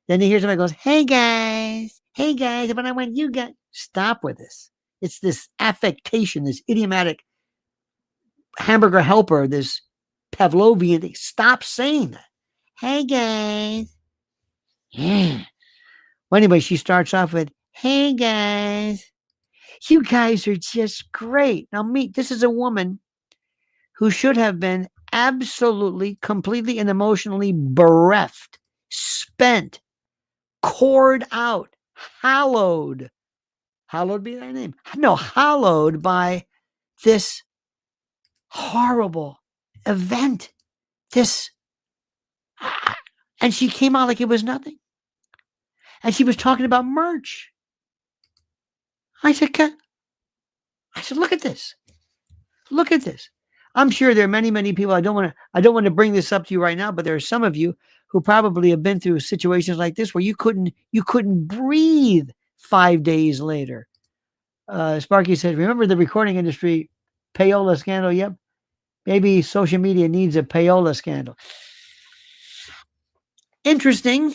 than to hear somebody goes, hey guys, when I went, you got, stop with this. It's this affectation, this idiomatic hamburger helper, this Pavlovian thing. Stop saying that. Hey guys. Yeah. Well, anyway, she starts off with, hey guys, you guys are just great. Now, this is a woman who should have been absolutely, completely, and emotionally bereft, spent, cored out, hallowed. Hallowed be thy name. No, hallowed by this horrible event. This, and she came out like it was nothing. And she was talking about merch. I said, look at this. Look at this. I'm sure there are many, many people. I don't want to bring this up to you right now, but there are some of you who probably have been through situations like this where you couldn't breathe 5 days later. Sparky said, remember the recording industry payola scandal? Yep. Maybe social media needs a payola scandal. Interesting.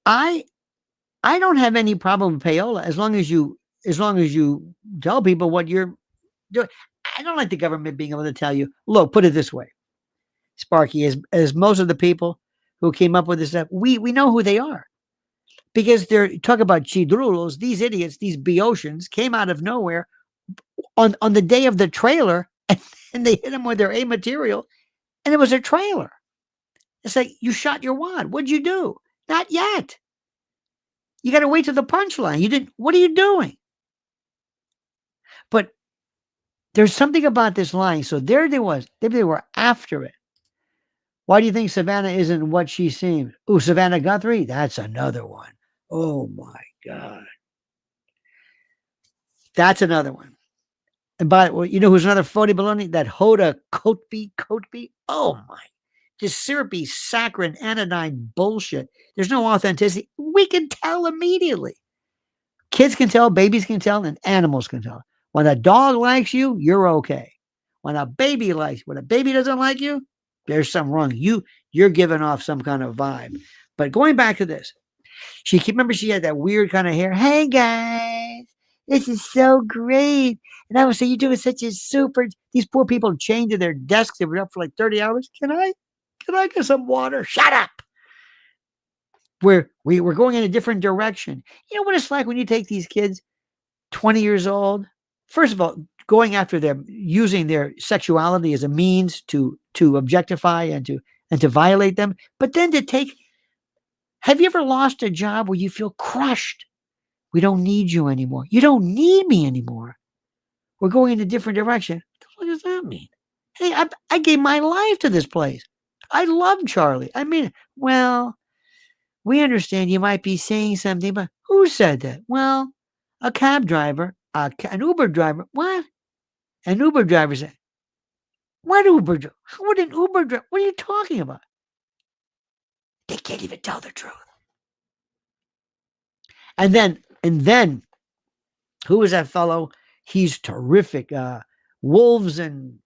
I don't have any problem with payola as long as you tell people what you're doing. I don't like the government being able to tell you, look, put it this way, Sparky, as most of the people who came up with this stuff, we know who they are. Because they're talk about chidrulos, these idiots, these Boeotians came out of nowhere on the day of the trailer and they hit them with their A material and it was a trailer. It's like, you shot your wad. What'd you do? Not yet. You got to wait to the punchline. You didn't. What are you doing? But there's something about this line. So there they was. They were after it. Why do you think Savannah isn't what she seemed? Oh, Savannah Guthrie? That's another one. Oh, my God. That's another one. And you know who's another 40 baloney? That Hoda Kotb. Oh, my. This syrupy, saccharine, anodyne bullshit. There's no authenticity. We can tell immediately. Kids can tell, babies can tell, and animals can tell. When a dog likes you, you're okay. When a baby doesn't like you, there's something wrong. You're giving off some kind of vibe. But going back to this, remember she had that weird kind of hair. Hey guys, this is so great. And I would say, you're doing such a super. These poor people chained to their desks. They were up for like 30 hours. Can I get some water? Shut up. We're going in a different direction. You know what it's like when you take these kids, 20 years old, first of all, going after them, using their sexuality as a means to objectify and to violate them, but then have you ever lost a job where you feel crushed? We don't need you anymore. You don't need me anymore. We're going in a different direction. What does that mean? Hey, I gave my life to this place. I love Charlie. I mean, well, we understand you might be saying something, but who said that? Well, a cab driver, an Uber driver. What? An Uber driver said, what Uber driver? What an Uber driver? What are you talking about? They can't even tell the truth. And then, who was that fellow? He's terrific. Wolves and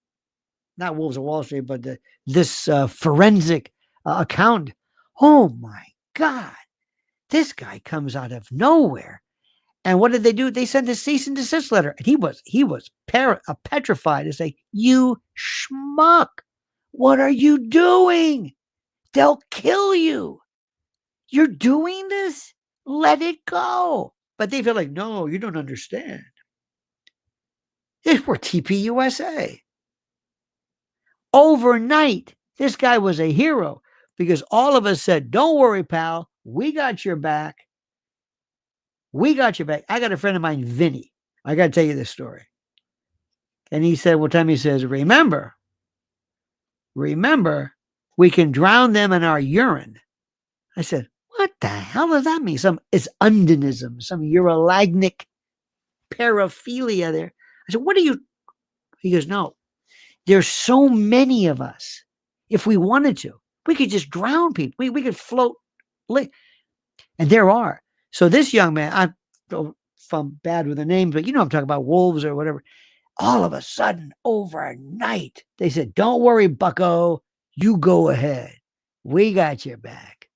not Wolves of Wall Street, but this forensic accountant. Oh my God. This guy comes out of nowhere. And what did they do? They sent a cease and desist letter. And he was petrified to say, you schmuck, what are you doing? They'll kill you. You're doing this? Let it go. But they feel like, no, you don't understand. We're TPUSA. Overnight, this guy was a hero because all of us said, don't worry, pal. We got your back. We got your back. I got a friend of mine, Vinny. I got to tell you this story. And he said, one time he says, remember, we can drown them in our urine. I said, what the hell does that mean? It's undinism, some urolagnic paraphilia there. I said, what are you? He goes, no, there's so many of us. If we wanted to, we could just drown people. We could float. And there are. So this young man, I'm bad with the names, but you know I'm talking about Wolves or whatever. All of a sudden, overnight, they said, don't worry, bucko, you go ahead. We got your back.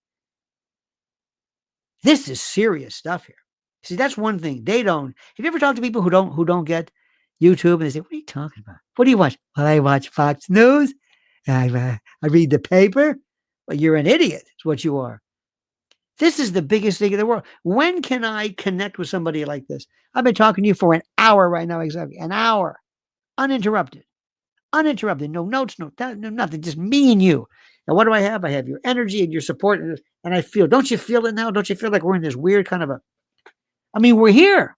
This is serious stuff here. See, that's one thing. They don't. Have you ever talked to people who don't get YouTube and they say, what are you talking about? What do you watch? Well, I watch Fox News. I read the paper. Well, you're an idiot, is what you are. This is the biggest thing in the world. When can I connect with somebody like this? I've been talking to you for an hour right now, exactly. An hour. Uninterrupted. Uninterrupted. No notes, no nothing. Just me and you. And what do I have? I have your energy and your support. And I feel, don't you feel it now? Don't you feel like we're in this weird kind of we're here.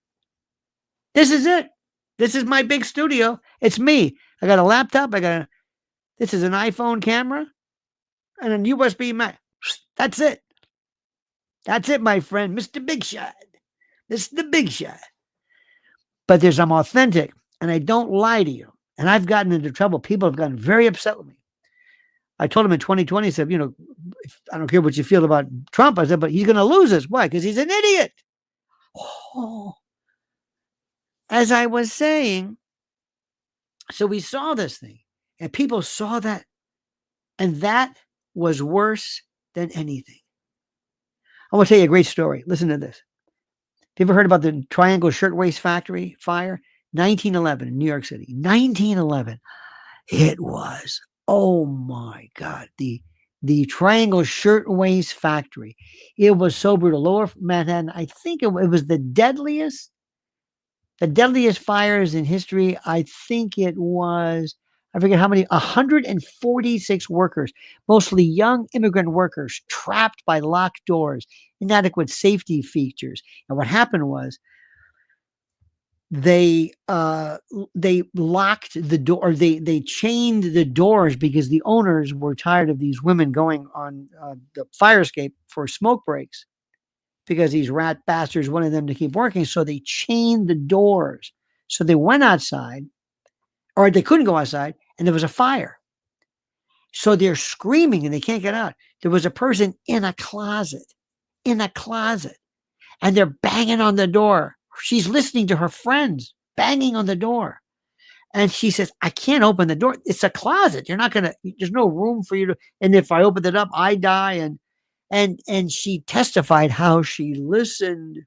This is it. This is my big studio. It's me. I got a laptop. This is an iPhone camera and a USB mic. That's it. That's it, my friend. Mr. Big Shot. Mr. Big Shot. But I'm authentic and I don't lie to you. And I've gotten into trouble. People have gotten very upset with me. I told him in 2020, I said, I don't care what you feel about Trump. I said, but he's going to lose us. Why? Because he's an idiot. Oh. As I was saying, so we saw this thing and people saw that. And that was worse than anything. I want to tell you a great story. Listen to this. Have you ever heard about the Triangle Shirtwaist Factory fire? 1911 in New York City. 1911. It was, oh my God, the Triangle Shirtwaist Factory. It was so brutal. Lower Manhattan, I think it was the deadliest fires in history. I think it was, I forget how many, 146 workers, mostly young immigrant workers, trapped by locked doors, inadequate safety features. And what happened was they locked the door, they chained the doors because the owners were tired of these women going on the fire escape for smoke breaks because these rat bastards wanted them to keep working. So they chained the doors. So they went outside, or they couldn't go outside, and there was a fire. So they're screaming and they can't get out. There was a person in a closet, and they're banging on the door. She's listening to her friends banging on the door. And she says, I can't open the door. It's a closet. There's no room for you to, and if I open it up, I die. And she testified how she listened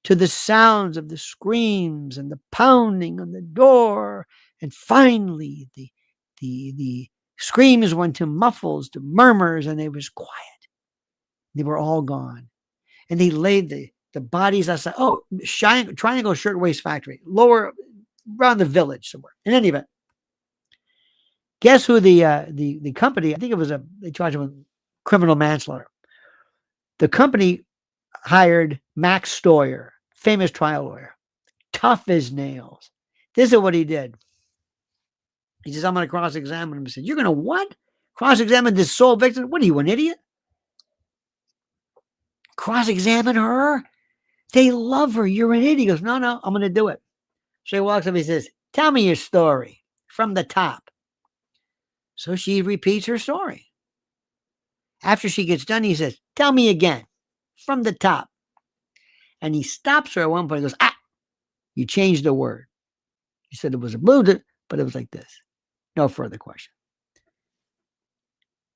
to the sounds of the screams and the pounding on the door. And finally, the screams went to muffles, to murmurs, and it was quiet. They were all gone. And they laid the bodies outside. Oh, Triangle Shirtwaist Factory, lower around the village somewhere. In any event, guess who the company? I think it was they charged him with criminal manslaughter. The company hired Max Stoyer, famous trial lawyer, tough as nails. This is what he did. He says, I'm going to cross-examine him. He said, you're going to what? Cross-examine this sole victim? What are you, an idiot? Cross-examine her? They love her. You're an idiot. He goes, no, I'm going to do it. So he walks up. He says, tell me your story from the top. So she repeats her story. After she gets done, he says, tell me again from the top. And he stops her at one point and goes, you changed the word. You said it was a blue, but it was like this. No further question.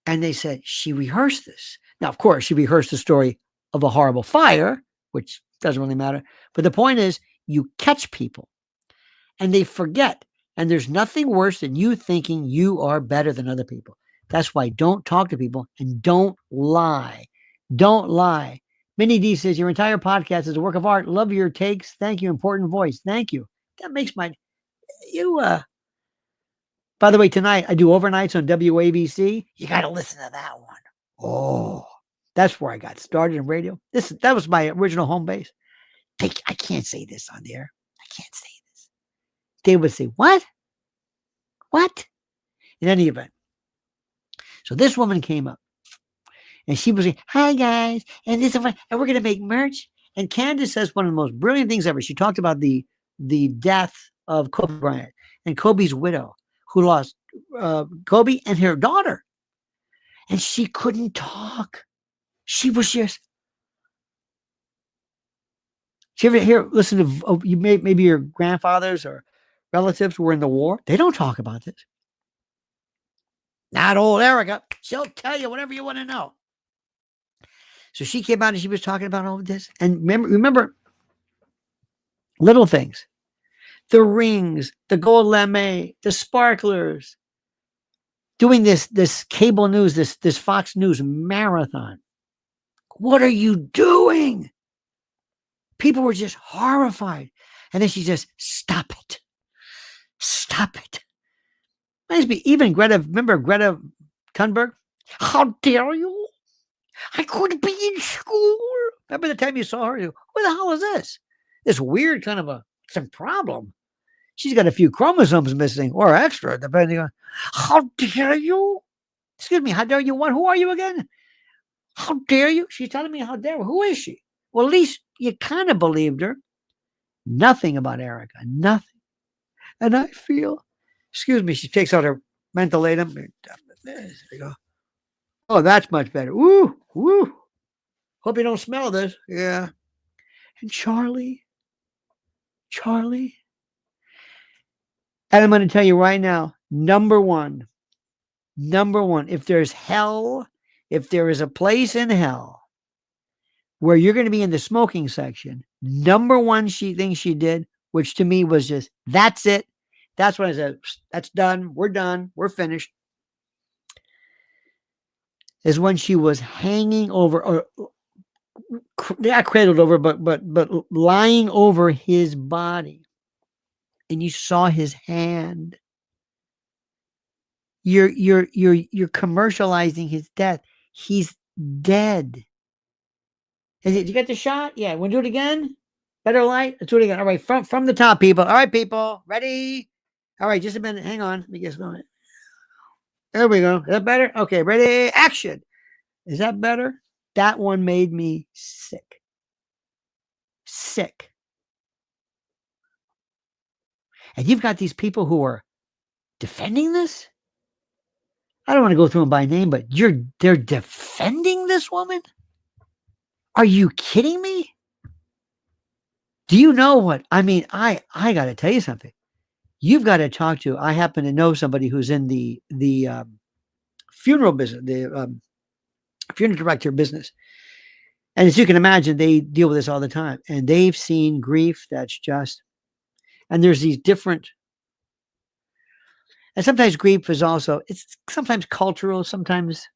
And they said, she rehearsed this. Now, of course, she rehearsed the story of a horrible fire, which doesn't really matter. But the point is, you catch people and they forget. And there's nothing worse than you thinking you are better than other people. That's why don't talk to people and don't lie. Don't lie. Minnie D says, your entire podcast is a work of art. Love your takes. Thank you. Important voice. Thank you. That makes by the way, tonight I do overnights on WABC. You got to listen to that one. Oh, that's where I got started in radio. That was my original home base. I can't say this on the air. I can't say this. They would say, what? What? In any event. So this woman came up and she was saying, hi guys. And we're going to make merch. And Candace says one of the most brilliant things ever. She talked about the death of Kobe Bryant and Kobe's widow, who lost Kobe and her daughter. And she couldn't talk. She was just. Did you ever listen to maybe your grandfathers or relatives were in the war. They don't talk about this. Not old Erika. She'll tell you whatever you want to know. So she came out and she was talking about all of this. And remember little things. The rings, the gold lame, the sparklers, doing this cable news, this Fox News marathon. What are you doing? People were just horrified. And then she says, stop it. Stop it. Reminds me, even remember Greta Thunberg? How dare you? I couldn't be in school. Remember the time you saw her? Who the hell is this? This weird kind of some problem. She's got a few chromosomes missing or extra, depending on. How dare you? Excuse me, how dare you? What? Who are you again? How dare you? She's telling me how dare. Who is she? Well, at least you kind of believed her. Nothing about Erika. Nothing. And I feel, excuse me, she takes out her mentholatum. There you go. Oh, that's much better. Woo, woo. Hope you don't smell this. Yeah. And Charlie. And I'm going to tell you right now, number one, if there's hell, if there is a place in hell where you're going to be in the smoking section, number one thing she did, which to me was just, that's it. That's what I said. That's done. We're finished. Is when she was hanging over, or not cradled over, but lying over his body. And you saw his hand. You're commercializing his death. He's dead. Did you get the shot? Yeah. Want to do it again? Better light? Let's do it again. All right. From the top, people. All right, people. Ready? All right. Just a minute. Hang on. Let me get going. There we go. Is that better? Okay. Ready? Action. Is that better? That one made me sick. Sick. And you've got these people who are defending this? I don't want to go through them by name, but they're defending this woman? Are you kidding me? Do you know what? I mean, I got to tell you something. You've got to talk to, I happen to know somebody who's in the funeral business, the funeral director business. And as you can imagine, they deal with this all the time. And they've seen grief that's just, and there's these different, and sometimes grief is also, it's sometimes cultural, sometimes,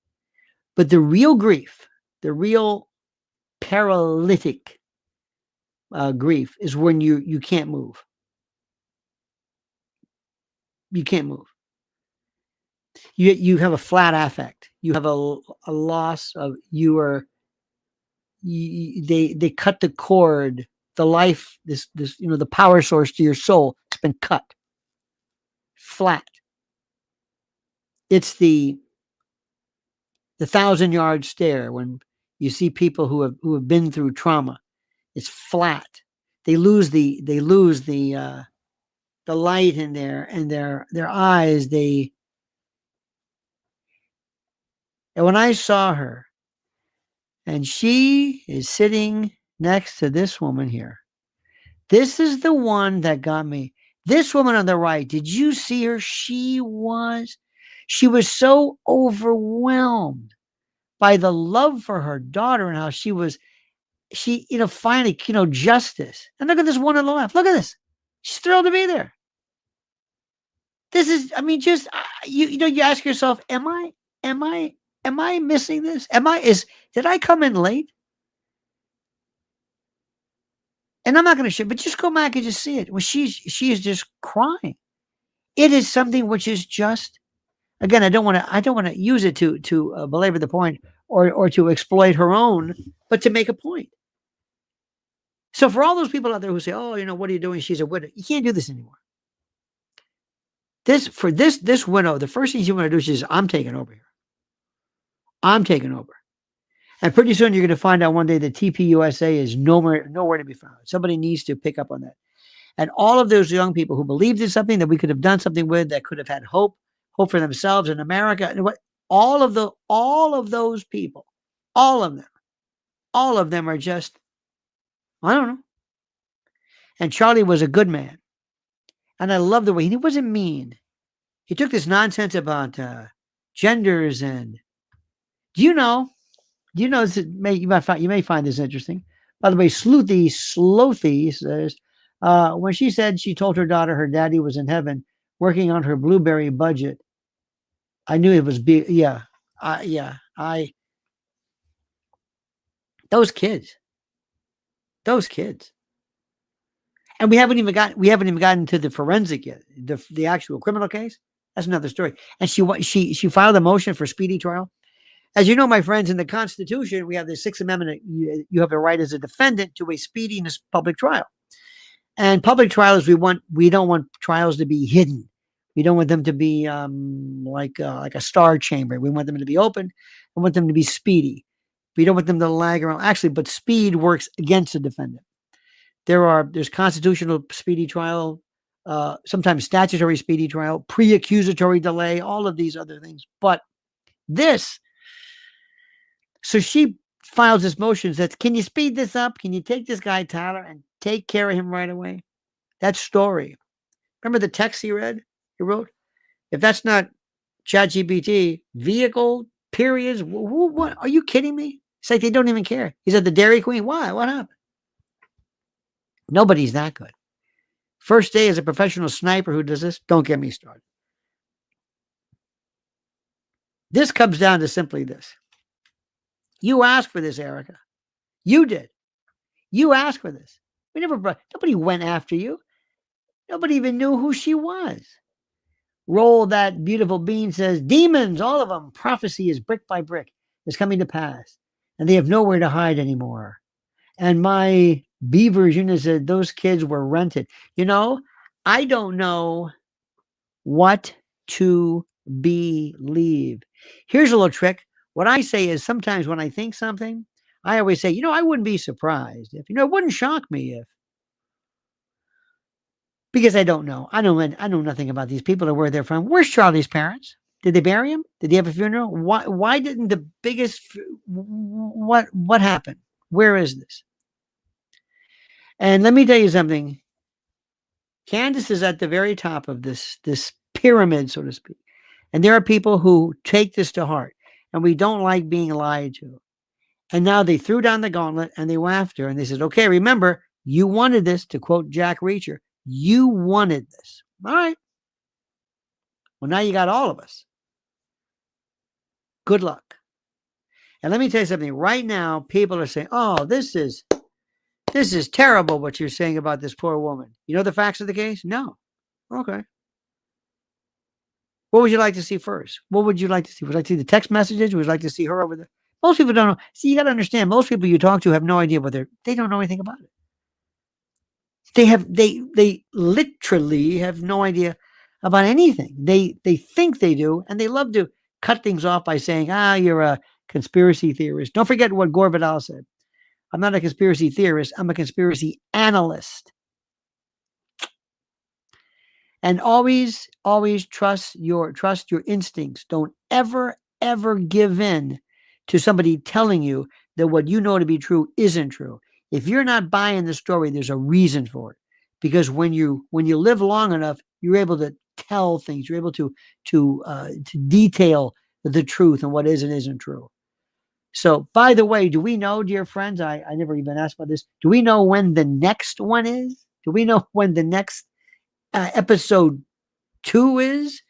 but the real grief, the real paralytic grief is when you can't move. You can't move. You have a flat affect. You have a loss of, they cut the cord, the life, this the power source to your soul. It's been cut flat. It's the 1,000-yard stare when you see people who have been through trauma. It's flat. They lose the light in their eyes. And when I saw her, and she is sitting next to this woman here. This is the one that got me. This woman on the right, did you see her? She was so overwhelmed by the love for her daughter and how she finally, justice. And look at this one on the left. Look at this. She's thrilled to be there. This is, I mean, just, you ask yourself, am I missing this? Did I come in late? And I'm not going to share, but just go back and just see it. Well, she is just crying. It is something which is just, again, I don't want to use it to belabor the point or to exploit her own, but to make a point. So for all those people out there who say, oh, what are you doing? She's a widow. You can't do this anymore. This widow, the first thing you want to do is I'm taking over here. I'm taking over. And pretty soon you're going to find out one day that TPUSA is nowhere to be found. Somebody needs to pick up on that. And all of those young people who believed in something that we could have done something with, that could have had hope for themselves in America, and all of those people, all of them are just, I don't know. And Charlie was a good man. And I love the way he wasn't mean. He took this nonsense about genders and do you know? Do you know this? You may find this interesting. By the way, Slothy says when she said she told her daughter her daddy was in heaven working on her blueberry budget. I knew it was big. Yeah, yeah. Those kids, those kids, and we haven't even gotten to the forensic yet. The actual criminal case. That's another story. And she filed a motion for speedy trial. As you know, my friends, in the Constitution, we have the Sixth Amendment. You have a right as a defendant to a speedy public trial. And public trials, we don't want trials to be hidden. We don't want them to be like a star chamber. We want them to be open. We want them to be speedy. We don't want them to lag around. Actually, but speed works against the defendant. There's constitutional speedy trial, sometimes statutory speedy trial, pre-accusatory delay, all of these other things. But this, so she files this motion that can you speed this up? Can you take this guy Tyler and take care of him right away? That story. Remember the text he wrote? If that's not ChatGPT, vehicle, periods, what? Are you kidding me? It's like they don't even care. He said the Dairy Queen. Why? What happened? Nobody's that good. First day as a professional sniper who does this, don't get me started. This comes down to simply this. You asked for this, Erika. You did. You asked for this. Nobody went after you. Nobody even knew who she was. Roll that beautiful bean says, demons, all of them. Prophecy is brick by brick. Is coming to pass. And they have nowhere to hide anymore. And my Beavers unit said those kids were rented. You know, I don't know what to believe. Here's a little trick. What I say is sometimes when I think something, I always say, I wouldn't be surprised if, it wouldn't shock me if, because I don't know. I know nothing about these people or where they're from. Where's Charlie's parents? Did they bury him? Did he have a funeral? Why didn't the biggest, what happened? Where is this? And let me tell you something. Candace is at the very top of this pyramid, so to speak. And there are people who take this to heart, and we don't like being lied to. And now they threw down the gauntlet and they went after her and they said, okay, remember, you wanted this, to quote Jack Reacher. You wanted this. All right. Well, now you got all of us. Good luck. And let me tell you something. Right now, people are saying, oh, this is terrible what you're saying about this poor woman. You know the facts of the case? No. Okay. What would you like to see first? What would you like to see? Would you like to see the text messages? Would you like to see her over there? Most people don't know. See, you got to understand, most people you talk to have no idea they don't know anything about it. They literally have no idea about anything. They think they do, and they love to cut things off by saying, you're a conspiracy theorist. Don't forget what Gore Vidal said. I'm not a conspiracy theorist. I'm a conspiracy analyst. And always trust your instincts. Don't ever give in to somebody telling you that what you know to be true isn't true. If you're not buying the story, there's a reason for it. Because when you live long enough, you're able to tell things. You're able to detail the truth and what is and isn't true. So, by the way, do we know, dear friends? I never even asked about this. Do we know when the next one is? Do we know when the next episode 2 is?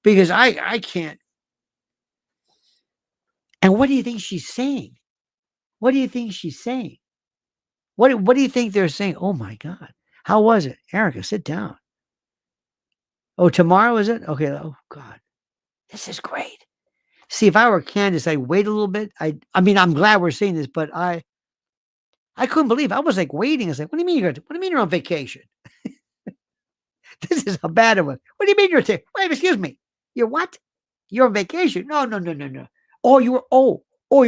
Because I can't. And what do you think she's saying? What do you think she's saying? What do you think they're saying? Oh my God. How was it? Erika, sit down. Oh, tomorrow is it? Okay. Oh God. This is great. See, if I were Candace, I'd wait a little bit. I mean, I'm glad we're seeing this, but I couldn't believe it. I was like waiting. I was like, what do you mean you're on vacation? This is a bad one. What do you mean wait, excuse me. You're what? You're on vacation? No. Oh, you're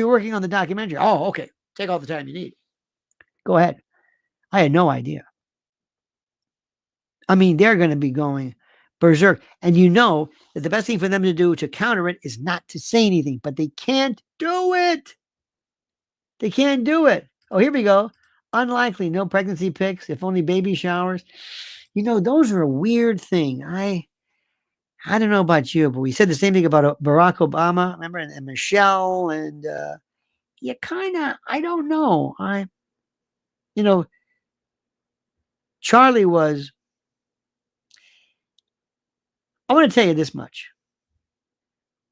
working on the documentary. Oh, okay. Take all the time you need. Go ahead. I had no idea. I mean, they're going to be going berserk. And you know that the best thing for them to do to counter it is not to say anything, but they can't do it. They can't do it. Oh, here we go. Unlikely. No pregnancy pics. If only baby showers. Those are a weird thing. I don't know about you, but we said the same thing about Barack Obama, remember, and Michelle, and you kind of, I don't know. You know, Charlie was, I want to tell you this much.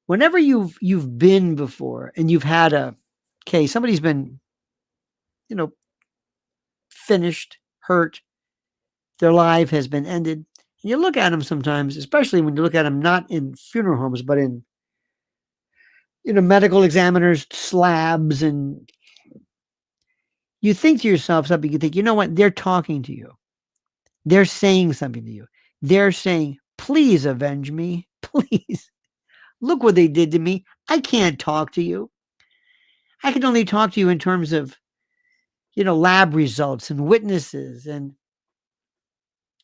Whenever you've been before and you've had a case, somebody's been, finished, hurt, their life has been ended. And you look at them sometimes, especially when you look at them not in funeral homes, but in, medical examiners, slabs, and you think to yourself something, you think, you know what? They're talking to you. They're saying something to you. They're saying, please avenge me. Please. Look what they did to me. I can't talk to you. I can only talk to you in terms of, lab results and witnesses and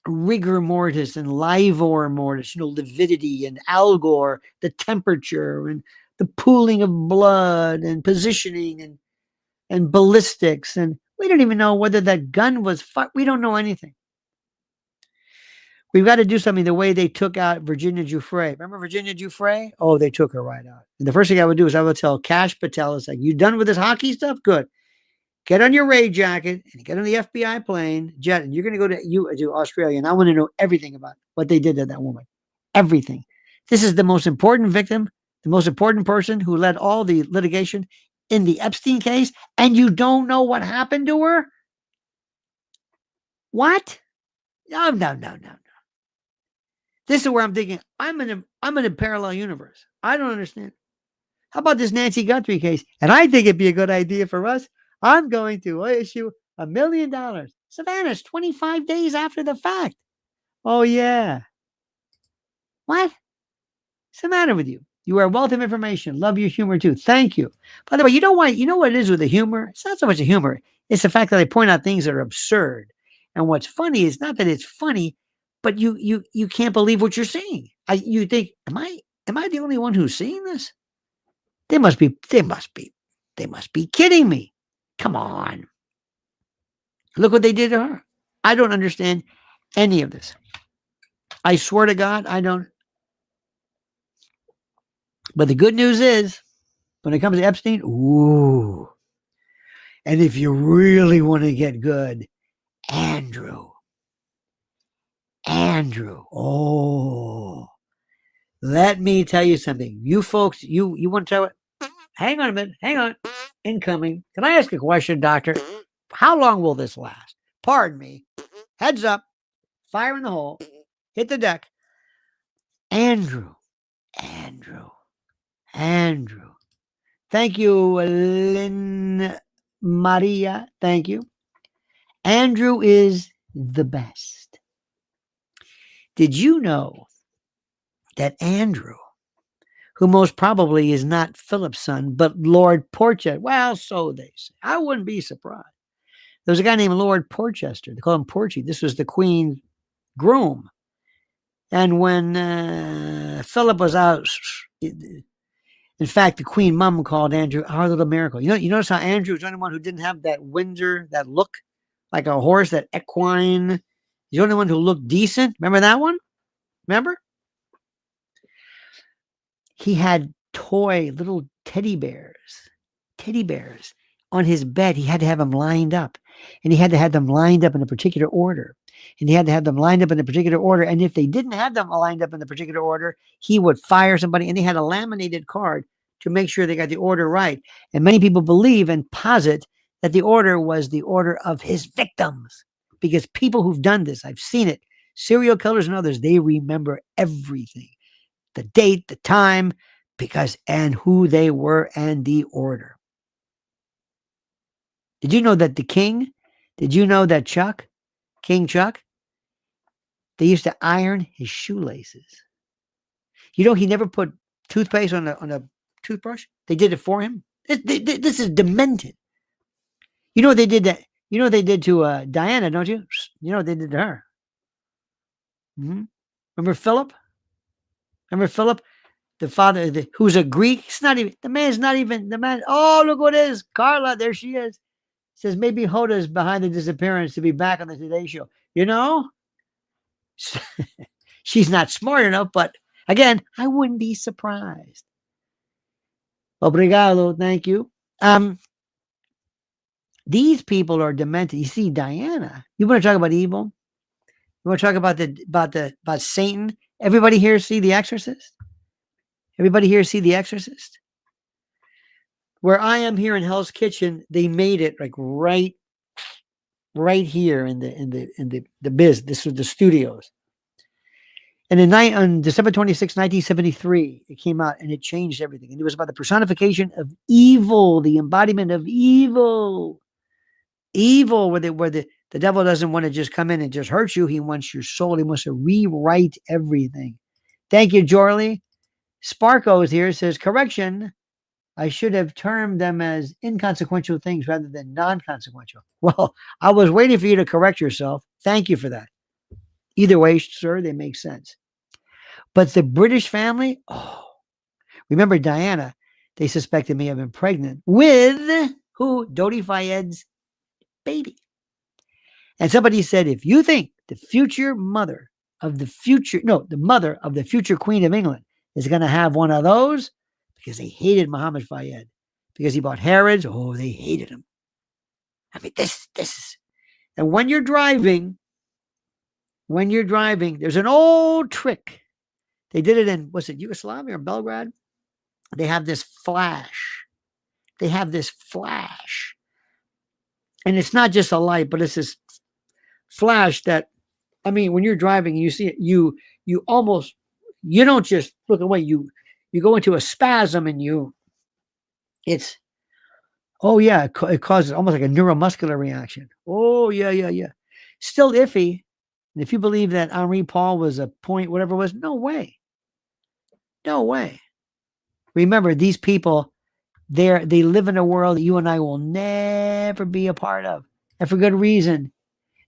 rigor mortis and livor mortis, lividity and algor, the temperature and the pooling of blood and positioning and ballistics. And we don't even know whether that gun was we don't know anything. We've got to do something the way they took out Virginia Giuffre. Remember Virginia Giuffre? Oh, they took her right out. And the first thing I would do is I would tell Kash Patel, it's like, you done with this hockey stuff? Good. Get on your raid jacket and get on the FBI plane, jet, and you're going to go to Australia. And I want to know everything about what they did to that woman. Everything. This is the most important victim, the most important person who led all the litigation in the Epstein case, and you don't know what happened to her? What? No. This is where I'm thinking, I'm in a parallel universe. I don't understand. How about this Nancy Guthrie case? And I think it'd be a good idea for us. I'm going to issue $1 million. Savannah's 25 days after the fact. Oh, yeah. What? What's the matter with you? You are a wealth of information. Love your humor, too. Thank you. By the way, you know what it is with the humor? It's not so much a humor. It's the fact that I point out things that are absurd. And what's funny is not that it's funny, but you can't believe what you're seeing. You think, am I the only one who's seeing this? They must be kidding me. Come on. Look what they did to her. I don't understand any of this. I swear to God, I don't. But the good news is, when it comes to Epstein, ooh. And if you really want to get good, Andrew. Oh. Let me tell you something. You folks, you want to tell it? Hang on a minute. Hang on. Incoming. Can I ask a question, doctor? How long will this last? Pardon me. Heads up. Fire in the hole. Hit the deck. Andrew. Thank you, Lynn Maria. Thank you. Andrew is the best. Did you know that Andrew, who most probably is not Philip's son, but Lord Porchester? Well, so they say. I wouldn't be surprised. There was a guy named Lord Porchester. They call him Porchy. This was the Queen's groom. And when Philip was out, in fact, the Queen Mum called Andrew our little miracle. You notice how Andrew was the only one who didn't have that Windsor, that look like a horse, that equine. He's the only one who looked decent. Remember that one? Remember? He had little teddy bears on his bed. He had to have them lined up, and he had to have them lined up in a particular order. And he had to have them lined up in a particular order. And if they didn't have them lined up in the particular order, he would fire somebody. And they had a laminated card to make sure they got the order right. And many people believe and posit that the order was the order of his victims, because people who've done this, I've seen it, serial killers and others, they remember everything, the date, the time, and who they were and the order. Did you know that did you know that King Chuck, they used to iron his shoelaces? He never put toothpaste on a toothbrush. They did it for him. This is demented. You know what they did they did to Diana, don't you? You know what they did to her. Mm-hmm. Remember Philip, the father, who's a Greek? It's not even, the man's not even the man. Oh, look what it is. Carla, there she is. Says maybe Hoda's behind the disappearance to be back on the Today Show. You know? She's not smart enough, but again, I wouldn't be surprised. Obrigado, thank you. These people are demented. You see, Diana, you want to talk about evil? You want to talk about Satan? Everybody here see The Exorcist? Everybody here see The Exorcist? Where I am here in Hell's Kitchen, they made it like right here in the biz. This was the studios. And on December 26, 1973, it came out and it changed everything. And it was about the personification of evil, the embodiment of evil. Evil, where the devil doesn't want to just come in and just hurt you. He wants your soul. He wants to rewrite everything. Thank you, Jorley. Sparko is here. Says, correction. I should have termed them as inconsequential things rather than non-consequential. Well, I was waiting for you to correct yourself. Thank you for that. Either way, sir, they make sense. But the British family, remember Diana, they suspected me of being pregnant with who? Dodi Fayed's baby. And somebody said, if you think the mother of the future Queen of England is going to have one of those, because they hated Muhammad Fayed, because he bought Harrods, they hated him. I mean, this is, and when you're driving, there's an old trick. They did it in, was it Yugoslavia or Belgrade? They have this flash. And it's not just a light, but it's this flash that, I mean, when you're driving, you see it, you don't just look away. You go into a spasm and it causes almost like a neuromuscular reaction. Oh, yeah. Still iffy. And if you believe that Henri Paul was a point, whatever it was, no way. Remember, these people, they live in a world that you and I will never be a part of. And for good reason.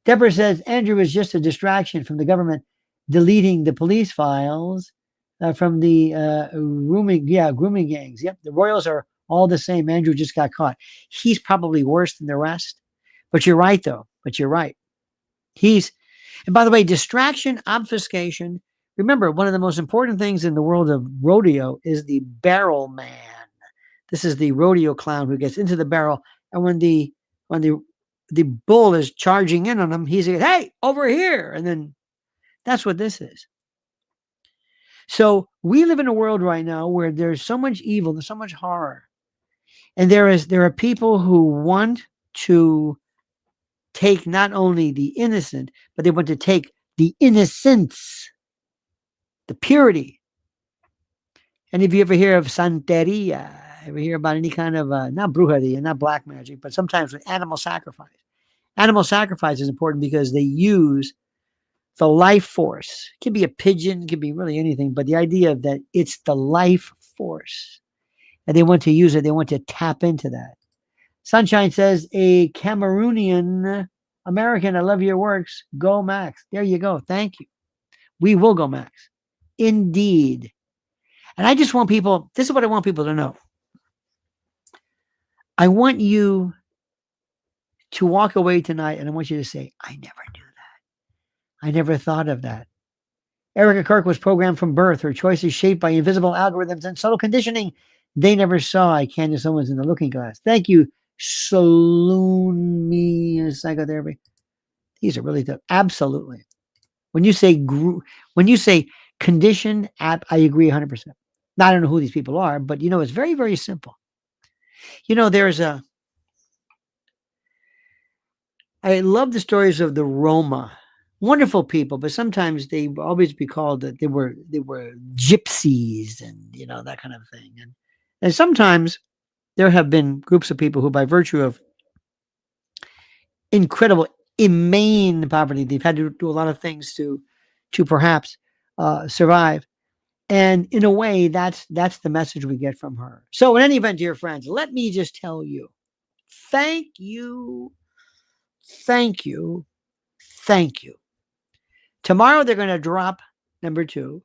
Deborah says, Andrew is just a distraction from the government deleting the police files from the grooming gangs. Yep, the Royals are all the same. Andrew just got caught. He's probably worse than the rest. But you're right, though. And by the way, distraction, obfuscation. Remember, one of the most important things in the world of rodeo is the barrel man. This is the rodeo clown who gets into the barrel. And when the bull is charging in on him, he's like, hey, over here. And then that's what this is. So we live in a world right now where there's so much evil, there's so much horror. And there are people who want to take not only the innocent, but they want to take the innocence, the purity. And if you ever hear of Santeria, ever hear about any kind of, not brujeria, not black magic, but sometimes with animal sacrifice. Animal sacrifice is important because they use the life force. It can be a pigeon, it can be really anything, but the idea that it's the life force. And they want to use it, they want to tap into that. Sunshine says, a Cameroonian American, I love your works. Go Max. There you go. Thank you. We will go Max. Indeed. And I just want people, this is what I want people to know. I want you to walk away tonight and I want you to say, I never knew that. I never thought of that. Erika Kirk was programmed from birth. Her choices shaped by invisible algorithms and subtle conditioning. They never saw Candace Owens in the looking glass. Thank you, Saloon Me Psychotherapy. These are really tough. Absolutely. When you say condition app, I agree 100%. Now, I don't know who these people are, but it's very, very simple. I love the stories of the Roma. Wonderful people, but sometimes they will always be called that they were gypsies and that kind of thing. And sometimes there have been groups of people who, by virtue of incredible, immane poverty, they've had to do a lot of things to perhaps survive. And in a way, that's the message we get from her. So in any event, dear friends, let me just tell you, thank you. Tomorrow they're going to drop number 2.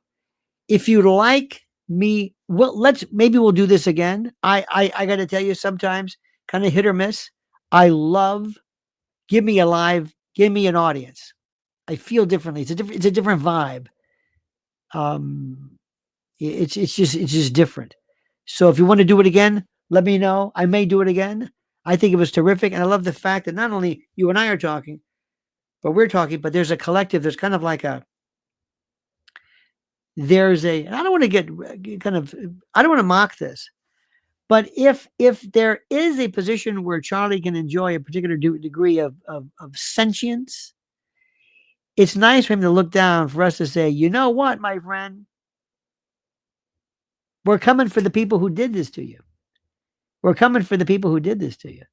If you like me, maybe we'll do this again. I got to tell you, sometimes kind of hit or miss. I love, give me a live, give me an audience. I feel differently. It's a different vibe. Um, it's just different. So if you want to do it again, let me know. I may do it again. I think it was terrific, and I love the fact that not only you and I are talking, but we're talking, but there's a collective. There's kind of like a there's a. I don't want to get kind of. I don't want to mock this, but if there is a position where Charlie can enjoy a particular degree of sentience, it's nice for him to look down for us to say, you know what, my friend, we're coming for the people who did this to you. We're coming for the people who did this to you.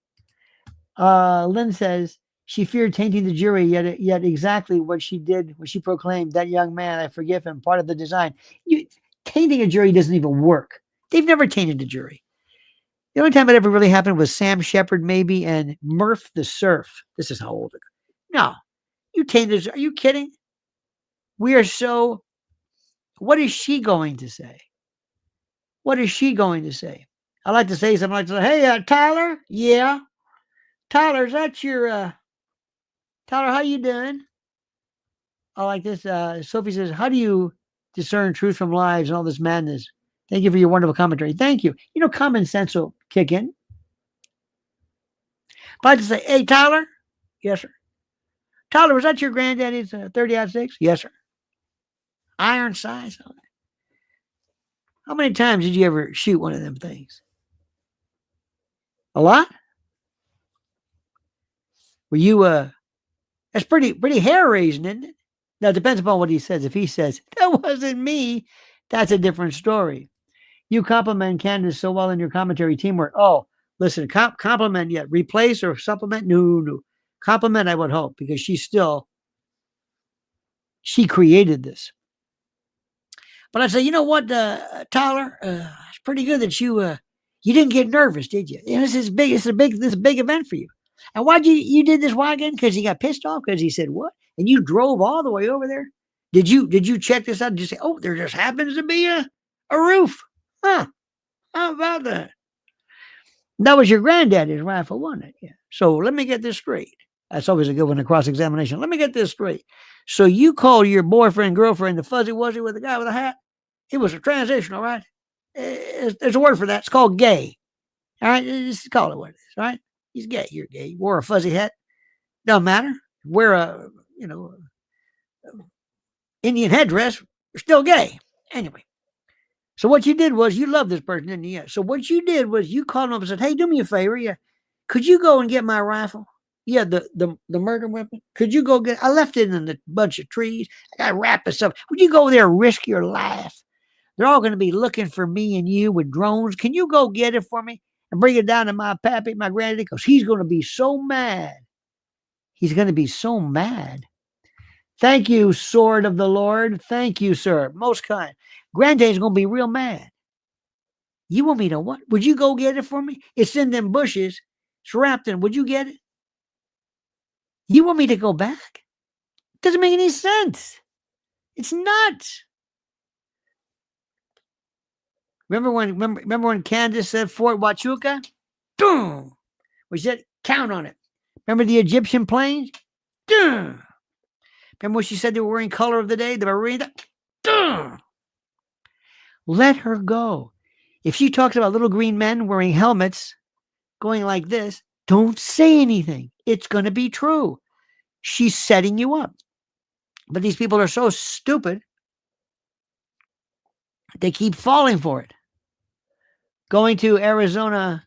Lynn says she feared tainting the jury, yet exactly what she did when she proclaimed, that young man, I forgive him, part of the design. Tainting a jury doesn't even work. They've never tainted a jury. The only time it ever really happened was Sam Shepard, maybe, and Murph the Surf. This is how old it is. No, you tainted. Are you kidding? We are so. What is she going to say? What is she going to say? I like to say something like, hey, Tyler? Yeah. Tyler, is that your, Tyler, how you doing? I like this. Sophie says, how do you discern truth from lies and all this madness? Thank you for your wonderful commentary. Thank you. You know, common sense will kick in. But I just say, hey, Tyler? Yes, sir. Tyler, was that your granddaddy's 30-06? Yes, sir. Iron size? How many times did you ever shoot one of them things? A lot? Were you, that's pretty hair raising, isn't it? Now, it depends upon what he says. If he says, that wasn't me, that's a different story. You compliment Candace so well in your commentary teamwork. Oh, listen, compliment yet. Replace or supplement? No. Compliment, I would hope, because she created this. But I'd say, you know what, Tyler? It's pretty good that you didn't get nervous, did you? And this is a big event for you. And why'd you did this? Why again? Because he got pissed off? Because he said what? And you drove all the way over there? Did you check this out? Did you say, oh, there just happens to be a roof? Huh? How about that? That was your granddaddy's rifle, wasn't it? Yeah. So let me get this straight. That's always a good one in cross-examination. Let me get this straight. So you call your boyfriend, girlfriend, the fuzzy wuzzy with the guy with a hat? It was a transition, all right? There's a word for that. It's called gay. All right? Just call it what it is, all right? He's gay. You're gay. You wore a fuzzy hat. Doesn't matter. Wear a, Indian headdress. You're still gay. Anyway. So what you did was you loved this person, didn't you? Yeah. So what you did was you called him up and said, hey, do me a favor. Yeah. Could you go and get my rifle? Yeah, the murder weapon. Could you go get? I left it in a bunch of trees. I got to wrap this up. Would you go there and risk your life? They're all going to be looking for me and you with drones. Can you go get it for me and bring it down to my pappy, my granddaddy? Because he's going to be so mad. He's going to be so mad. Thank you, sword of the Lord. Thank you, sir. Most kind. Granddaddy's going to be real mad. You want me to what? Would you go get it for me? It's in them bushes. It's wrapped in. Would you get it? You want me to go back? Doesn't make any sense. It's nuts. Remember when Candace said Fort Huachuca? Boom. We said count on it. Remember the Egyptian planes? Boom. Remember when she said they were wearing color of the day, the marina? Boom. Let her go. If she talks about little green men wearing helmets, going like this, don't say anything. It's going to be true. She's setting you up. But these people are so stupid, they keep falling for it. Going to Arizona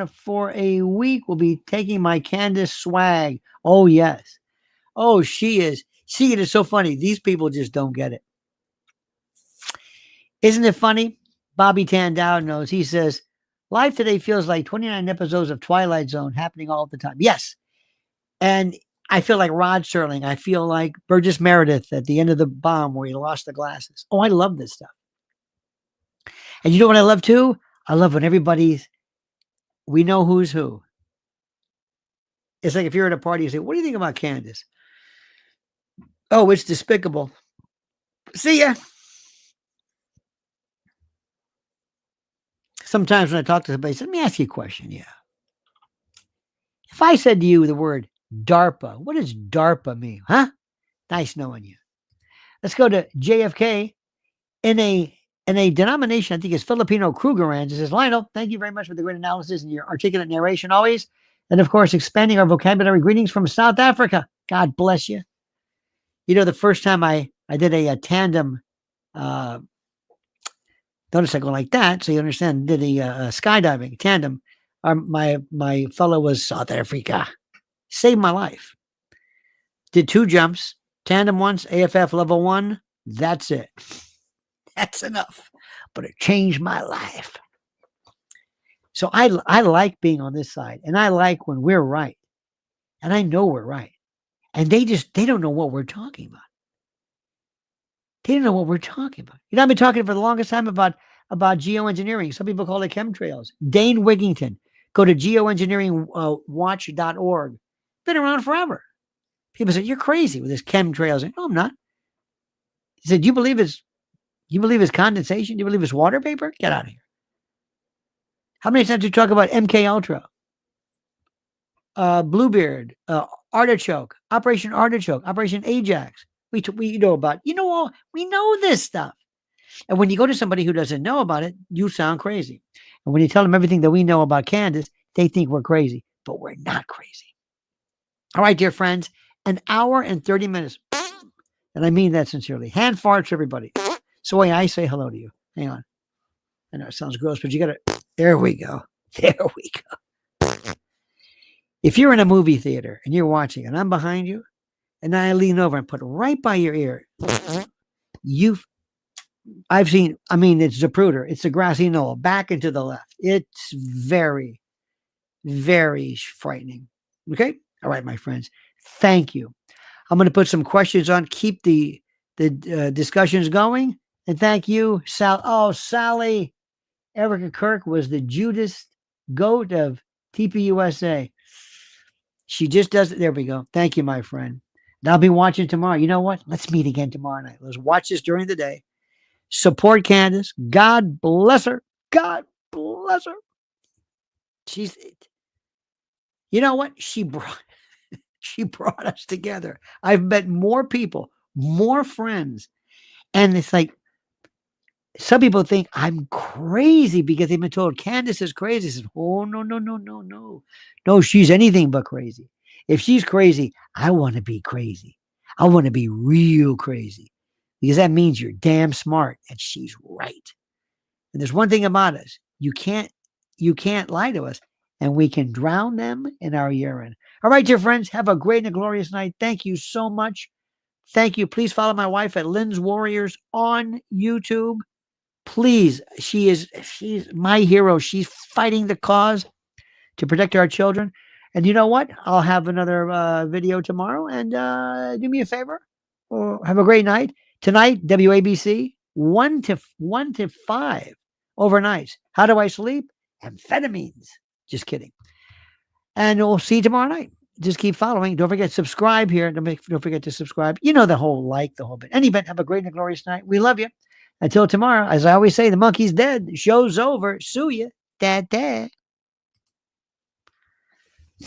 for a week will be taking my Candace swag. Oh, yes. Oh, she is. See, it is so funny. These people just don't get it. Isn't it funny? Bobby Tandow knows. He says, life today feels like 29 episodes of Twilight Zone happening all the time. Yes. And I feel like Rod Serling. I feel like Burgess Meredith at the end of the bomb where he lost the glasses. Oh, I love this stuff. And you know what I love too? I love when we know who's who. It's like if you're at a party, you say, what do you think about Candace? Oh, it's despicable. See ya. Sometimes when I talk to somebody, I say, let me ask you a question. Yeah. If I said to you the word DARPA. What does DARPA mean? Huh? Nice knowing you. Let's go to JFK in a denomination, I think it's Filipino Krugerrands. It says, Lionel, thank you very much for the great analysis and your articulate narration always. And of course, expanding our vocabulary. Greetings from South Africa. God bless you. You know, the first time I did a tandem, notice I go like that, so you understand, did a skydiving tandem. My fellow was South Africa. Saved my life. Did 2 jumps, tandem once, AFF level 1. That's it. That's enough. But it changed my life. So I like being on this side, and I like when we're right. And I know we're right. And they don't know what we're talking about. They don't know what we're talking about. You know, I've been talking for the longest time about geoengineering. Some people call it chemtrails. Dane Wigington. Go to geoengineeringwatch.org. Been around forever. People said, you're crazy with this chemtrails. No, I'm not. He said, you believe it's condensation? Do you believe it's water vapor? Get out of here. How many times do you talk about MK Ultra? Bluebeard, Artichoke, Operation Ajax. We know about, we know this stuff. And when you go to somebody who doesn't know about it, you sound crazy. And when you tell them everything that we know about Candace, they think we're crazy, but we're not crazy. All right, dear friends, an hour and 30 minutes. And I mean that sincerely. Hand farts, everybody. So wait, I say hello to you. Hang on. I know it sounds gross, but you got to, there we go. There we go. If you're in a movie theater and you're watching and I'm behind you and I lean over and put it right by your ear, I've seen, it's Zapruder. It's a grassy knoll back and to the left. It's very, very frightening. Okay. All right, my friends. Thank you. I'm going to put some questions on. Keep the discussions going. And thank you, Sal. Oh, Sally. Erika Kirk was the Judas goat of TPUSA. She just does it. There we go. Thank you, my friend. And I'll be watching tomorrow. You know what? Let's meet again tomorrow night. Let's watch this during the day. Support Candace. God bless her. God bless her. You know what? She brought us together. I've met more people, more friends. And it's like, some people think I'm crazy because they've been told Candace is crazy. I said, oh, no. No, she's anything but crazy. If she's crazy, I want to be crazy. I want to be real crazy because that means you're damn smart and she's right. And there's one thing about us. You can't lie to us and we can drown them in our urine. All right, dear friends, have a great and a glorious night. Thank you so much. Thank you. Please follow my wife at Lynn's Warriors on YouTube. Please, she's my hero. She's fighting the cause to protect our children. And you know what? I'll have another video tomorrow. And do me a favor. Or have a great night. Tonight, WABC, 1 to 5 overnights. How do I sleep? Amphetamines. Just kidding. And we'll see you tomorrow night. Just keep following. Don't forget, subscribe here. Don't forget to subscribe. You know the whole bit. Any bit. Have a great and glorious night. We love you. Until tomorrow, as I always say, the monkey's dead. Show's over. Sue ya. Dad.